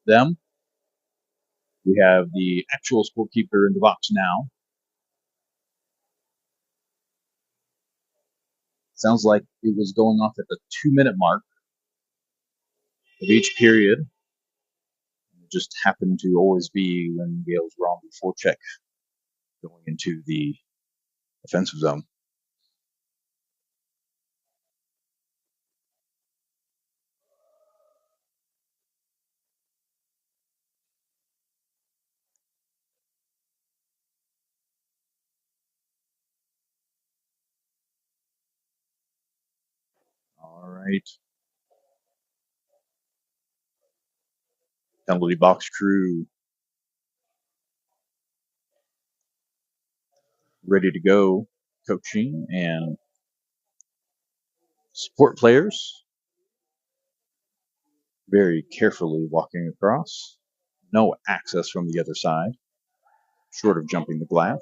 them. We have the actual scorekeeper in the box now. Sounds like it was going off at the 2-minute mark of each period. It just happened to always be when Gales were on the forecheck going into the offensive zone. All right. Penalty box crew ready to go, coaching and support players very carefully walking across. No access from the other side, short of jumping the glass.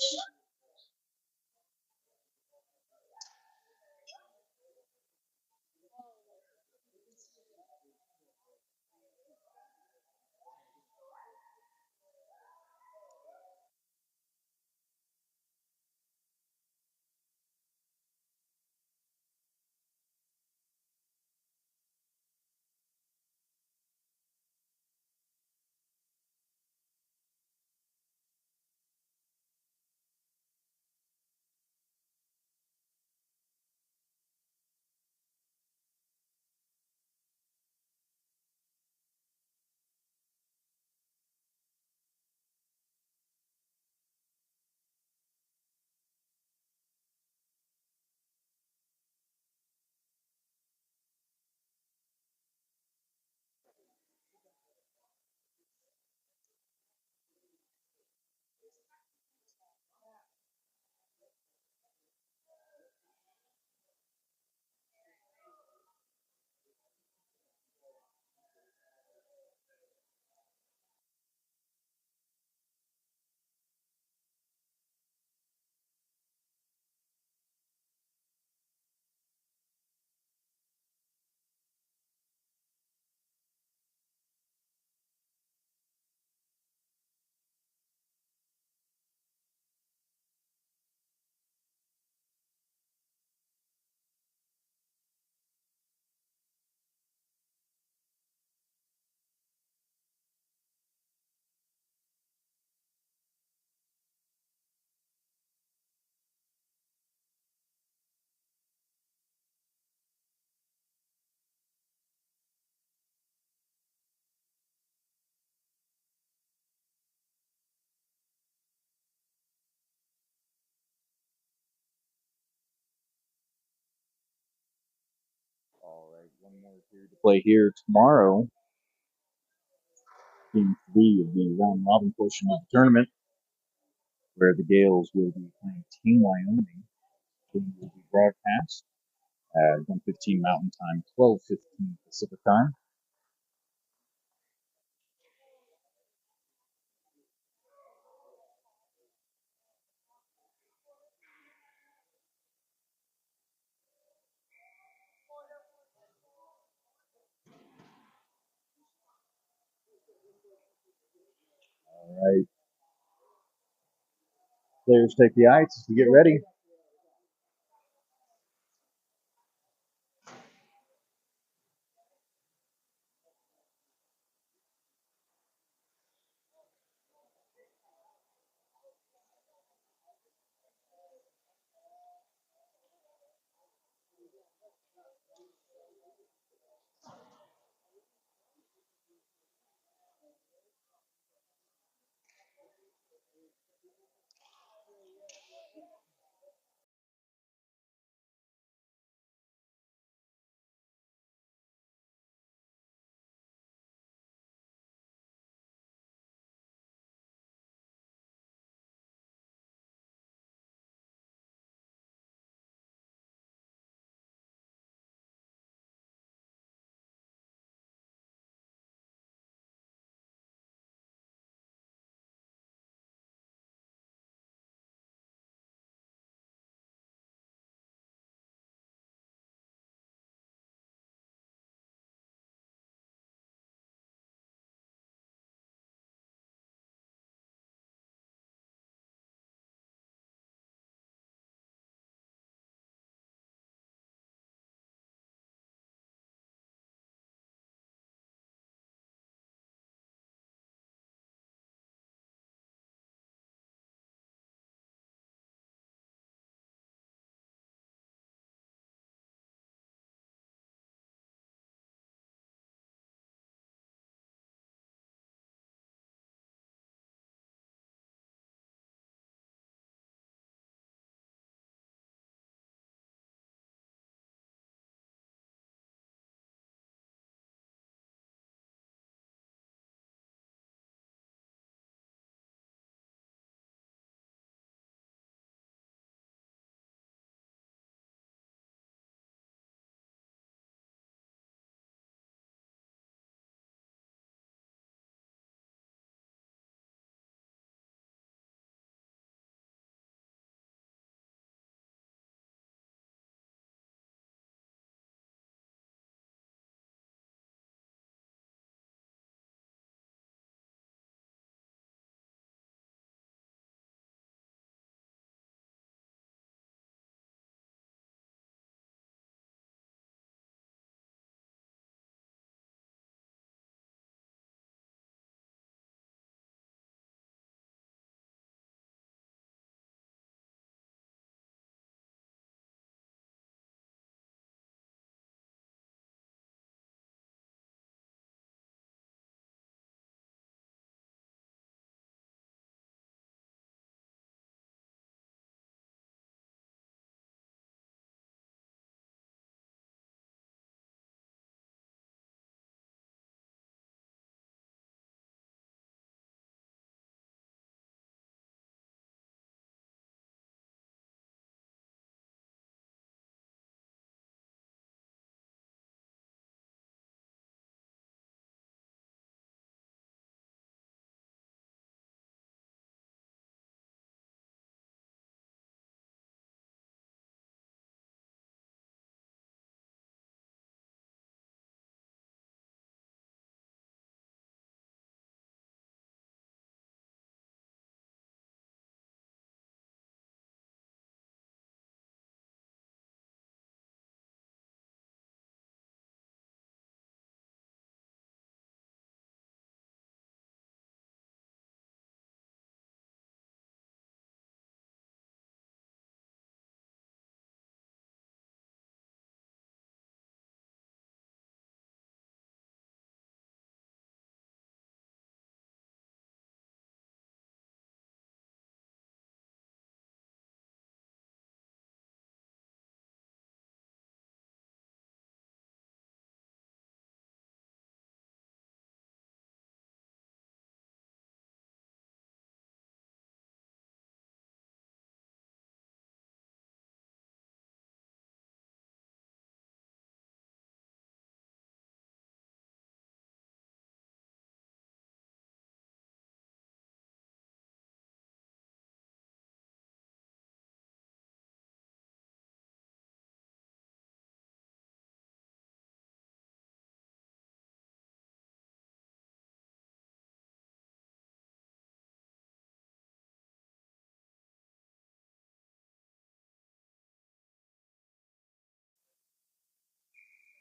All right, one more period to play here tomorrow. Game 3 of the round robin portion of the tournament, where the Gales will be playing Team Wyoming. Game will be broadcast at 1:15 Mountain Time, 12:15 Pacific Time. All right, players take the ice to get ready.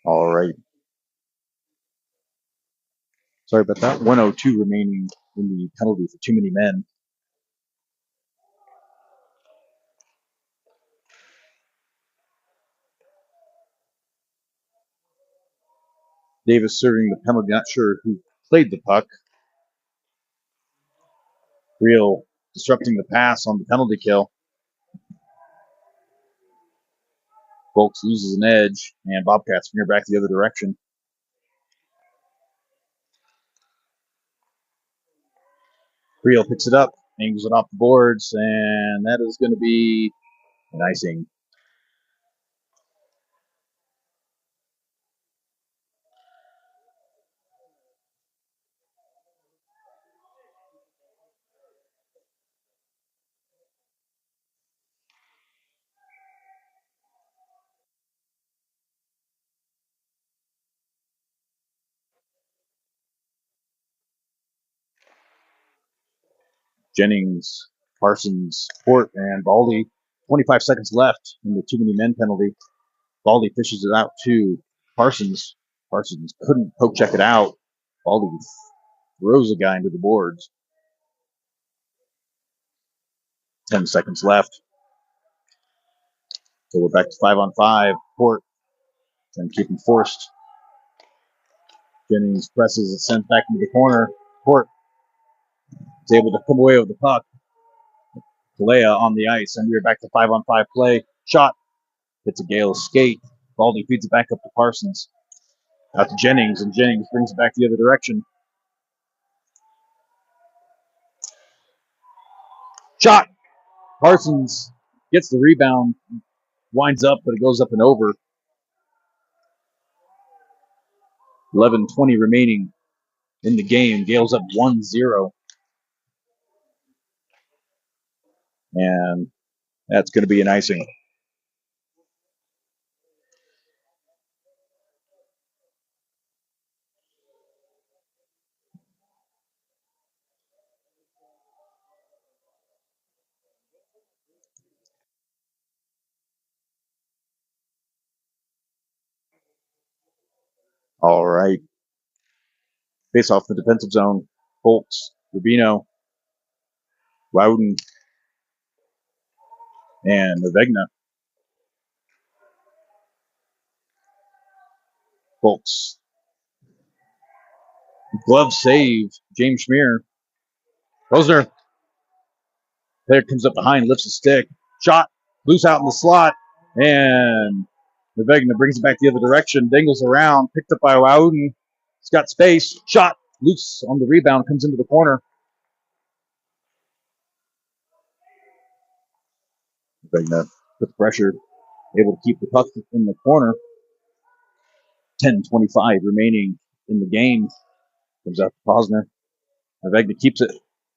All right. Sorry about that. 102 remaining in the penalty for too many men. Davis serving the penalty. Not sure who played the puck. Real disrupting the pass on the penalty kill. Folks loses an edge, and Bobcats bring her back the other direction. Real picks it up, angles it off the boards, and that is going to be an icing. Jennings, Parsons, Port, and Baldy. 25 seconds left in the too many men penalty. Baldy fishes it out to Parsons. Parsons couldn't poke check it out. Baldy throws a guy into the boards. 10 seconds left. So we're back to 5-on-5. Port and keeping forced. Jennings presses it, sent back into the corner. Port is able to come away with the puck. Kalea on the ice, and we're back to 5-on-5 play. Shot. Hits a Gale's skate. Baldy feeds it back up to Parsons. Out to Jennings, and Jennings brings it back the other direction. Shot. Parsons gets the rebound, winds up, but it goes up and over. 11:20 remaining in the game. Gale's up 1-0. And that's going to be an icing. All right. Face off the defensive zone. Holtz, Rubino, Loudon, and Navegna. Holtz. Glove save. James Schmier. Rosner. Player comes up behind, lifts a stick. Shot. Loose out in the slot. And Navegna brings it back the other direction. Dangles around. Picked up by Loudon. He's got space. Shot. Loose on the rebound. Comes into the corner. Navegna with pressure. Able to keep the puck in the corner. 10:25 remaining in the game. Comes out to Posner. Navegna keeps it.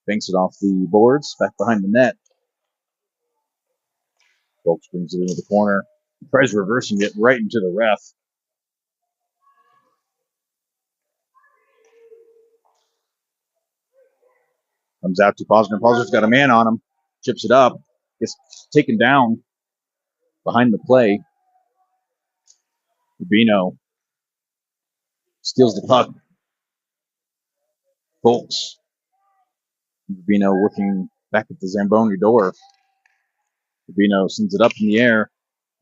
Banks it off the boards. Back behind the net. Folks brings it into the corner. Tries reversing it right into the ref. Comes out to Posner. Posner's got a man on him. Chips it up. Gets taken down behind the play. Rubino steals the puck. Folks. Rubino working back at the Zamboni door. Rubino sends it up in the air.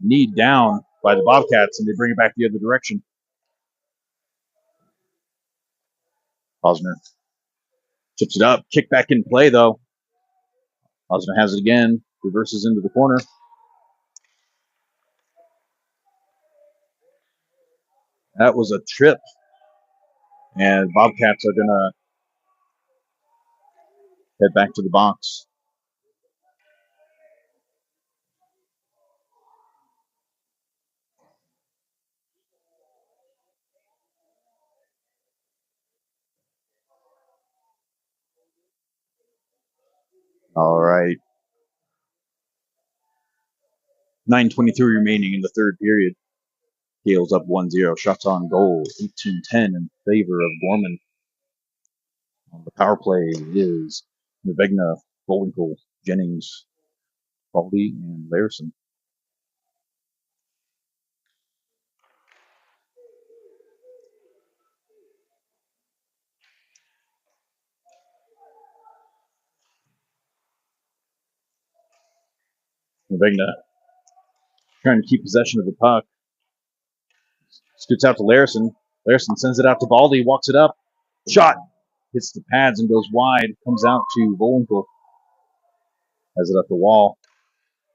Kneed down by the Bobcats, and they bring it back the other direction. Posner chips it up. Kick back in play, though. Posner has it again. Reverses into the corner. That was a trip. And Bobcats are going to head back to the box. All right. 9:23 remaining in the third period. Gale's up 1-0. Shots on goal. 18-10 in favor of Gorman. On the power play is Navegna, Bullwinkle, Jennings, Baldy, and Larison. Vegna trying to keep possession of the puck. Scoots out to Larison. Larison sends it out to Baldy, walks it up. Shot. Hits the pads and goes wide. Comes out to Bullwinkle. Has it up the wall.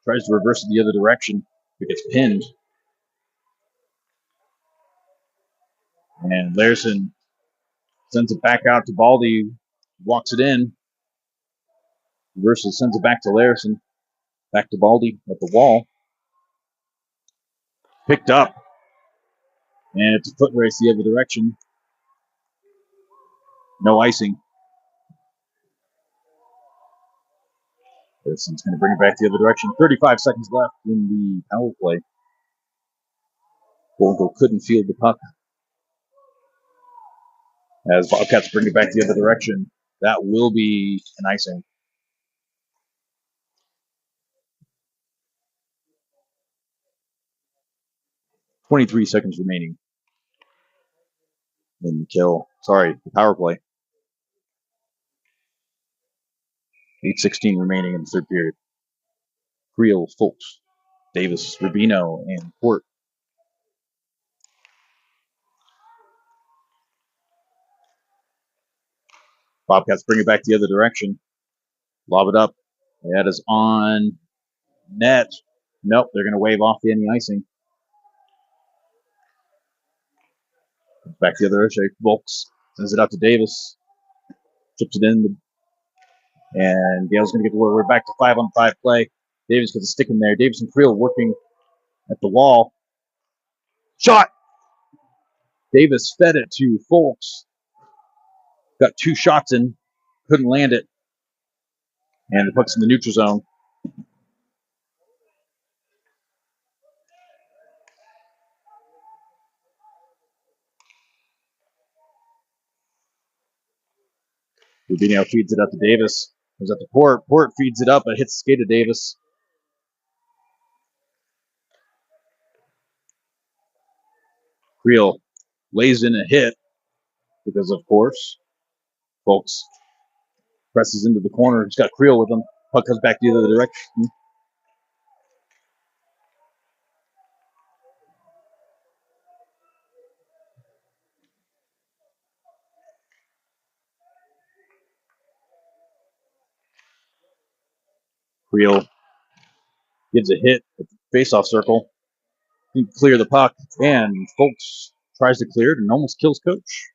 Tries to reverse it the other direction. It gets pinned. And Larison sends it back out to Baldy. Walks it in. Reverses, sends it back to Larison. Back to Baldy at the wall. Picked up. And it's a foot race the other direction. No icing. Larison's going to bring it back the other direction. 35 seconds left in the power play. Bullwinkle couldn't field the puck. As Bobcats bring it back the other direction, that will be an icing. .23 seconds remaining in the kill. Sorry, the power play. 8:16 remaining in the third period. Creel, Folks, Davis, Rubino, and Port. Bobcats bring it back the other direction. Lob it up. That is on net. Nope, they're going to wave off any icing. Back the other way. Volks sends it out to Davis. Chips it in. And Gale's going to get the word. We're back to 5-on-5 play. Davis gets a stick in there. Davis and Creel working at the wall. Shot! Davis fed it to Folks. Got two shots in. Couldn't land it. And the puck's in the neutral zone. Rubino feeds it up to Davis. Goes up to Port. Port feeds it up, but hits the skate of Davis. Creel lays in a hit because, of course, Folks presses into the corner. He's got Creel with him. Puck comes back the other direction. Creel gives a hit at the faceoff circle. He can clear the puck, and Folks tries to clear it and almost kills Coach.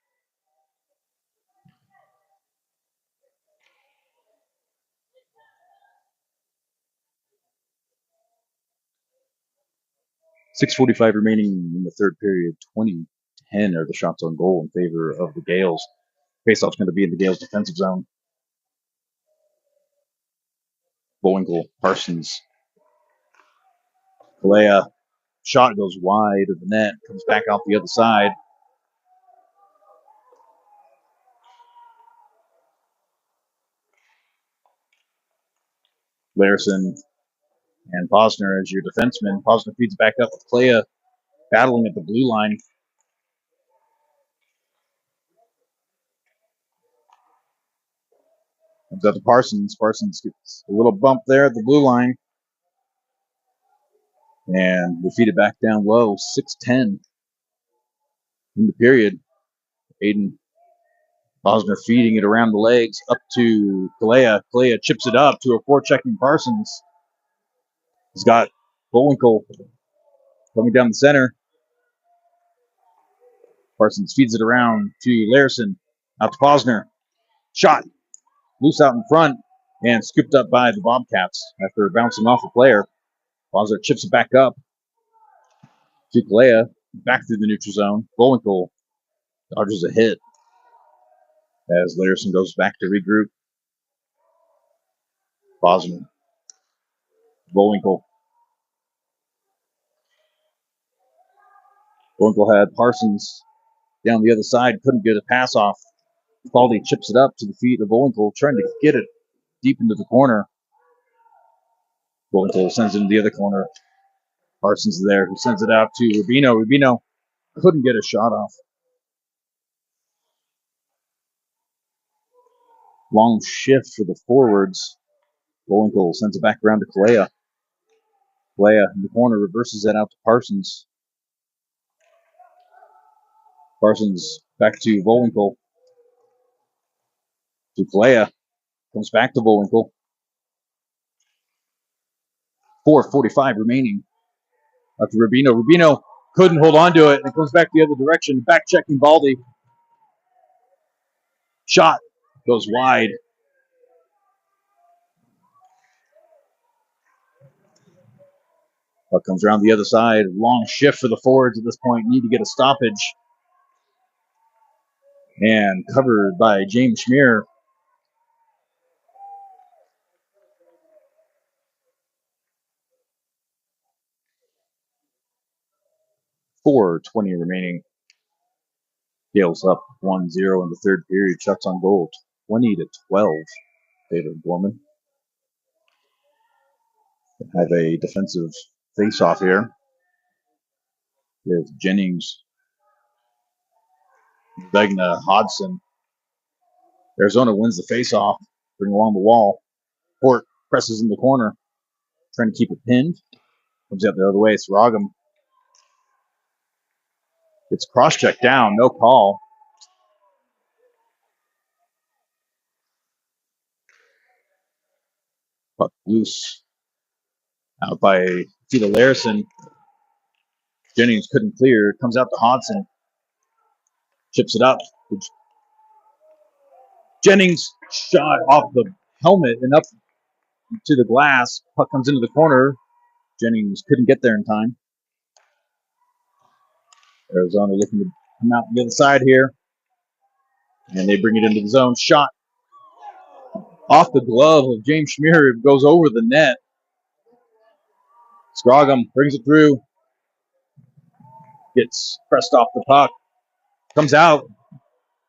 .6:45 remaining in the third period. 20-10 are the shots on goal in favor of the Gales. Faceoff's going to be in the Gales' defensive zone. Bullwinkle, Parsons, Kalea. Shot goes wide of the net, comes back out the other side. Larison and Posner as your defenseman. Posner feeds back up with Kalea battling at the blue line. Comes out to Parsons. Parsons gets a little bump there at the blue line. And we feed it back down low. 6:10 in the period. Aiden Posner feeding it around the legs up to Kalea. Kalea chips it up to a forechecking Parsons. He's got Bullwinkle coming down the center. Parsons feeds it around to Larison. Out to Posner. Shot. Loose out in front and scooped up by the Bobcats after bouncing off a player. Posner chips it back up to Kalea. Back through the neutral zone. Bullwinkle dodges a hit as Larison goes back to regroup. Posner. Bullwinkle. Bullwinkle had Parsons down the other side. Couldn't get a pass off. Baldy chips it up to the feet of Bullwinkle, trying to get it deep into the corner. Bullwinkle sends it into the other corner. Parsons is there, who sends it out to Rubino. Rubino couldn't get a shot off. Long shift for the forwards. Bullwinkle sends it back around to Kalea. Leia in the corner reverses that out to Parsons. Parsons back to Volwinkle. To Leia. Comes back to Volwinkle. 4:45 remaining. Up to Rubino. Rubino couldn't hold on to it. And it goes back the other direction. Back checking Baldy. Shot goes wide. Puck comes around the other side. Long shift for the forwards at this point. Need to get a stoppage. And covered by James Schmier. .420 remaining. Gales up 1-0 in the third period. Shots on goal 20-12. David Gorman. Have a defensive face-off here with Jennings, Vegna, Hodson. Arizona wins the face-off, bring along the wall. Port presses in the corner, trying to keep it pinned. Comes out the other way. Throgum gets cross-checked down, no call. Puck loose out by Tito Larison. Jennings couldn't clear. Comes out to Hodson. Chips it up. Jennings shot off the helmet and up to the glass. Puck comes into the corner. Jennings couldn't get there in time. Arizona looking to come out the other side here. And they bring it into the zone. Shot off the glove of James Schmier. It goes over the net. Scroggum brings it through. Gets pressed off the puck. Comes out.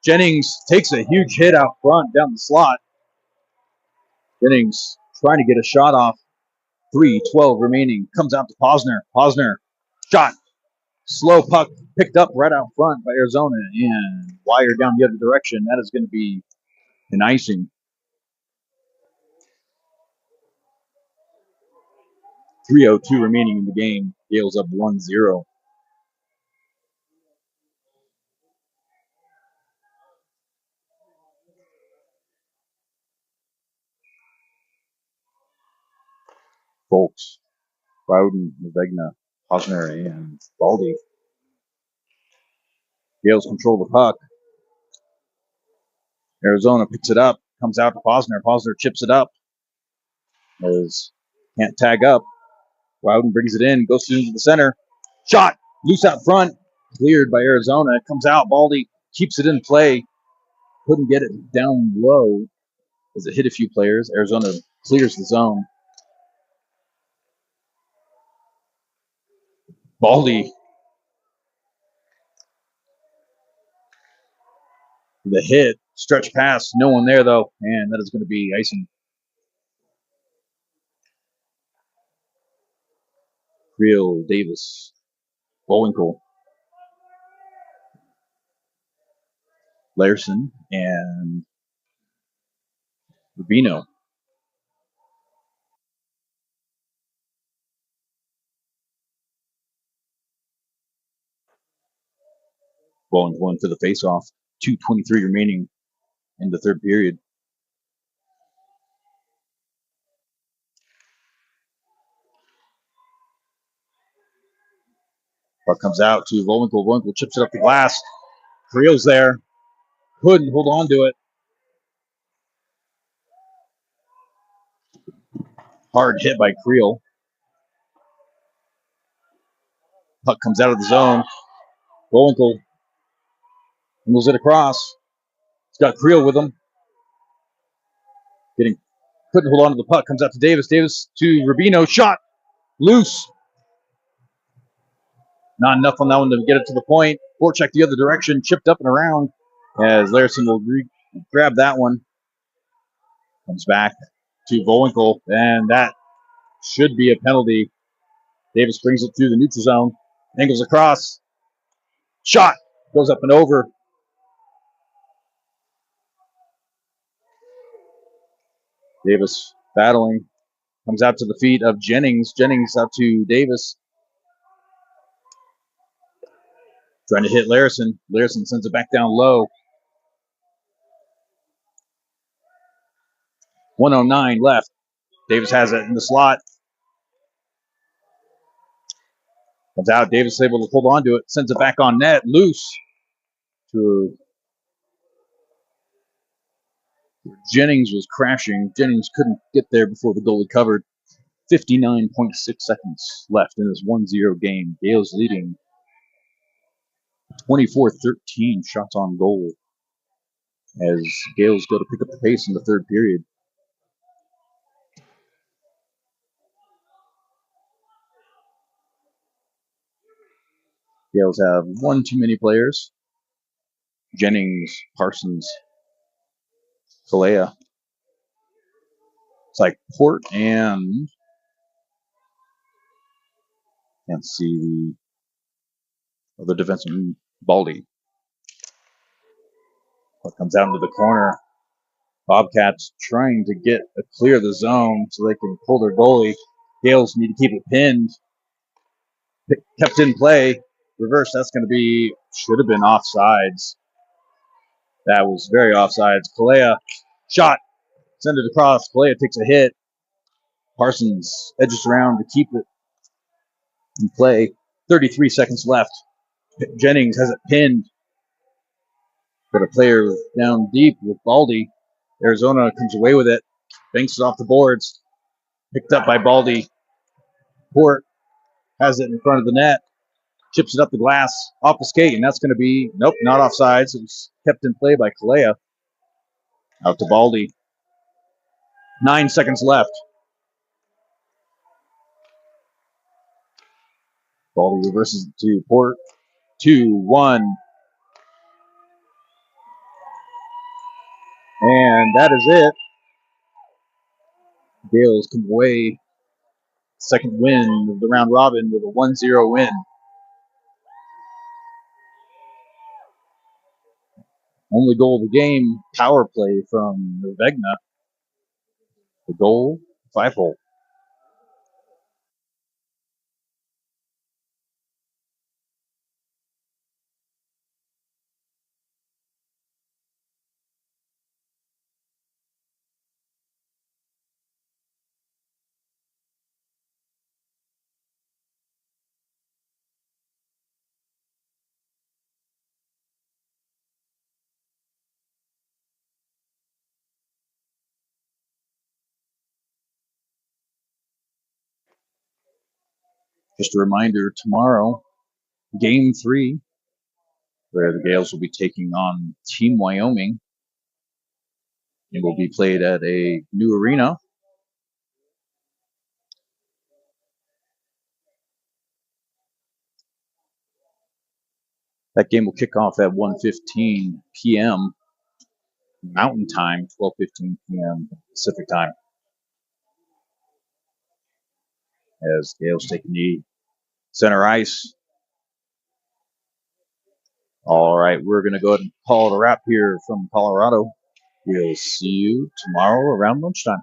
Jennings takes a huge hit out front down the slot. Jennings trying to get a shot off. 3:12 remaining. Comes out to Posner. Posner. Shot. Slow puck picked up right out front by Arizona and wired down the other direction. That is going to be an icing. 3:02 remaining in the game. Gales up 1-0. Folks, Bowden, Vegna, Posner, and Baldy. Gales control the puck. Arizona picks it up, comes out to Posner. Posner chips it up. As can't tag up. Bowden brings it in, goes into the center. Shot, loose out front, cleared by Arizona. It comes out. Baldy keeps it in play. Couldn't get it down low as it hit a few players. Arizona clears the zone. Baldy, the hit, stretch pass, no one there though, and that is going to be icing. Creel, Davis, Bullwinkle, Larson, and Rubino. Bullwinkle in for the face-off. 2:23 remaining in the third period. Puck comes out to Bullwinkle. Bullwinkle chips it up the glass. Creel's there. Couldn't hold on to it. Hard hit by Creel. Puck comes out of the zone. Bullwinkle moves it across. He's got Creel with him. Couldn't hold on to the puck. Comes out to Davis. Davis to Rubino. Shot. Loose. Not enough on that one to get it to the point. Forecheck the other direction. Chipped up and around as Larson will grab that one. Comes back to Bullwinkle, and that should be a penalty. Davis brings it through the neutral zone. Angles across. Shot. Goes up and over. Davis battling. Comes out to the feet of Jennings. Jennings out to Davis. Trying to hit Larison. Larison sends it back down low. 1:09 left. Davis has it in the slot. Comes out. Davis is able to hold on to it. Sends it back on net. Loose to Jennings was crashing. Jennings couldn't get there before the goalie covered. 59.6 seconds left in this 1-0 game. Gales leading 24-13 shots on goal as Gales go to pick up the pace in the third period. Gales have one too many players. Jennings, Parsons, Kalea. It's like Port and can't see the other defenseman, Baldy. What comes out into the corner. Bobcats trying to get a clear of the zone so they can pull their goalie. Gales need to keep it pinned. Kept in play. Reverse, that's going to be, should have been offsides. That was very offsides. Kalea, shot, send it across. Kalea takes a hit. Parsons edges around to keep it in play. 33 seconds left. Jennings has it pinned. But a player down deep with Baldy. Arizona comes away with it. Banks it off the boards. Picked up by Baldy. Port has it in front of the net. Chips it up the glass off the skate. And that's going to be, nope, not offsides. It was kept in play by Kalea. Out to Baldy. 9 seconds left. Baldy reverses it to Port. 2-1. And that is it. Gales come away. Second win of the round robin with a 1-0 win. Only goal of the game, power play from Novegna. The goal, 5-hole. Just a reminder, tomorrow, Game 3, where the Gales will be taking on Team Wyoming. It will be played at a new arena. That game will kick off at 1:15 p.m. Mountain Time, 12:15 p.m. Pacific Time. As Gales take the center ice. All right, we're going to go ahead and call it a wrap here from Colorado. We'll see you tomorrow around lunchtime.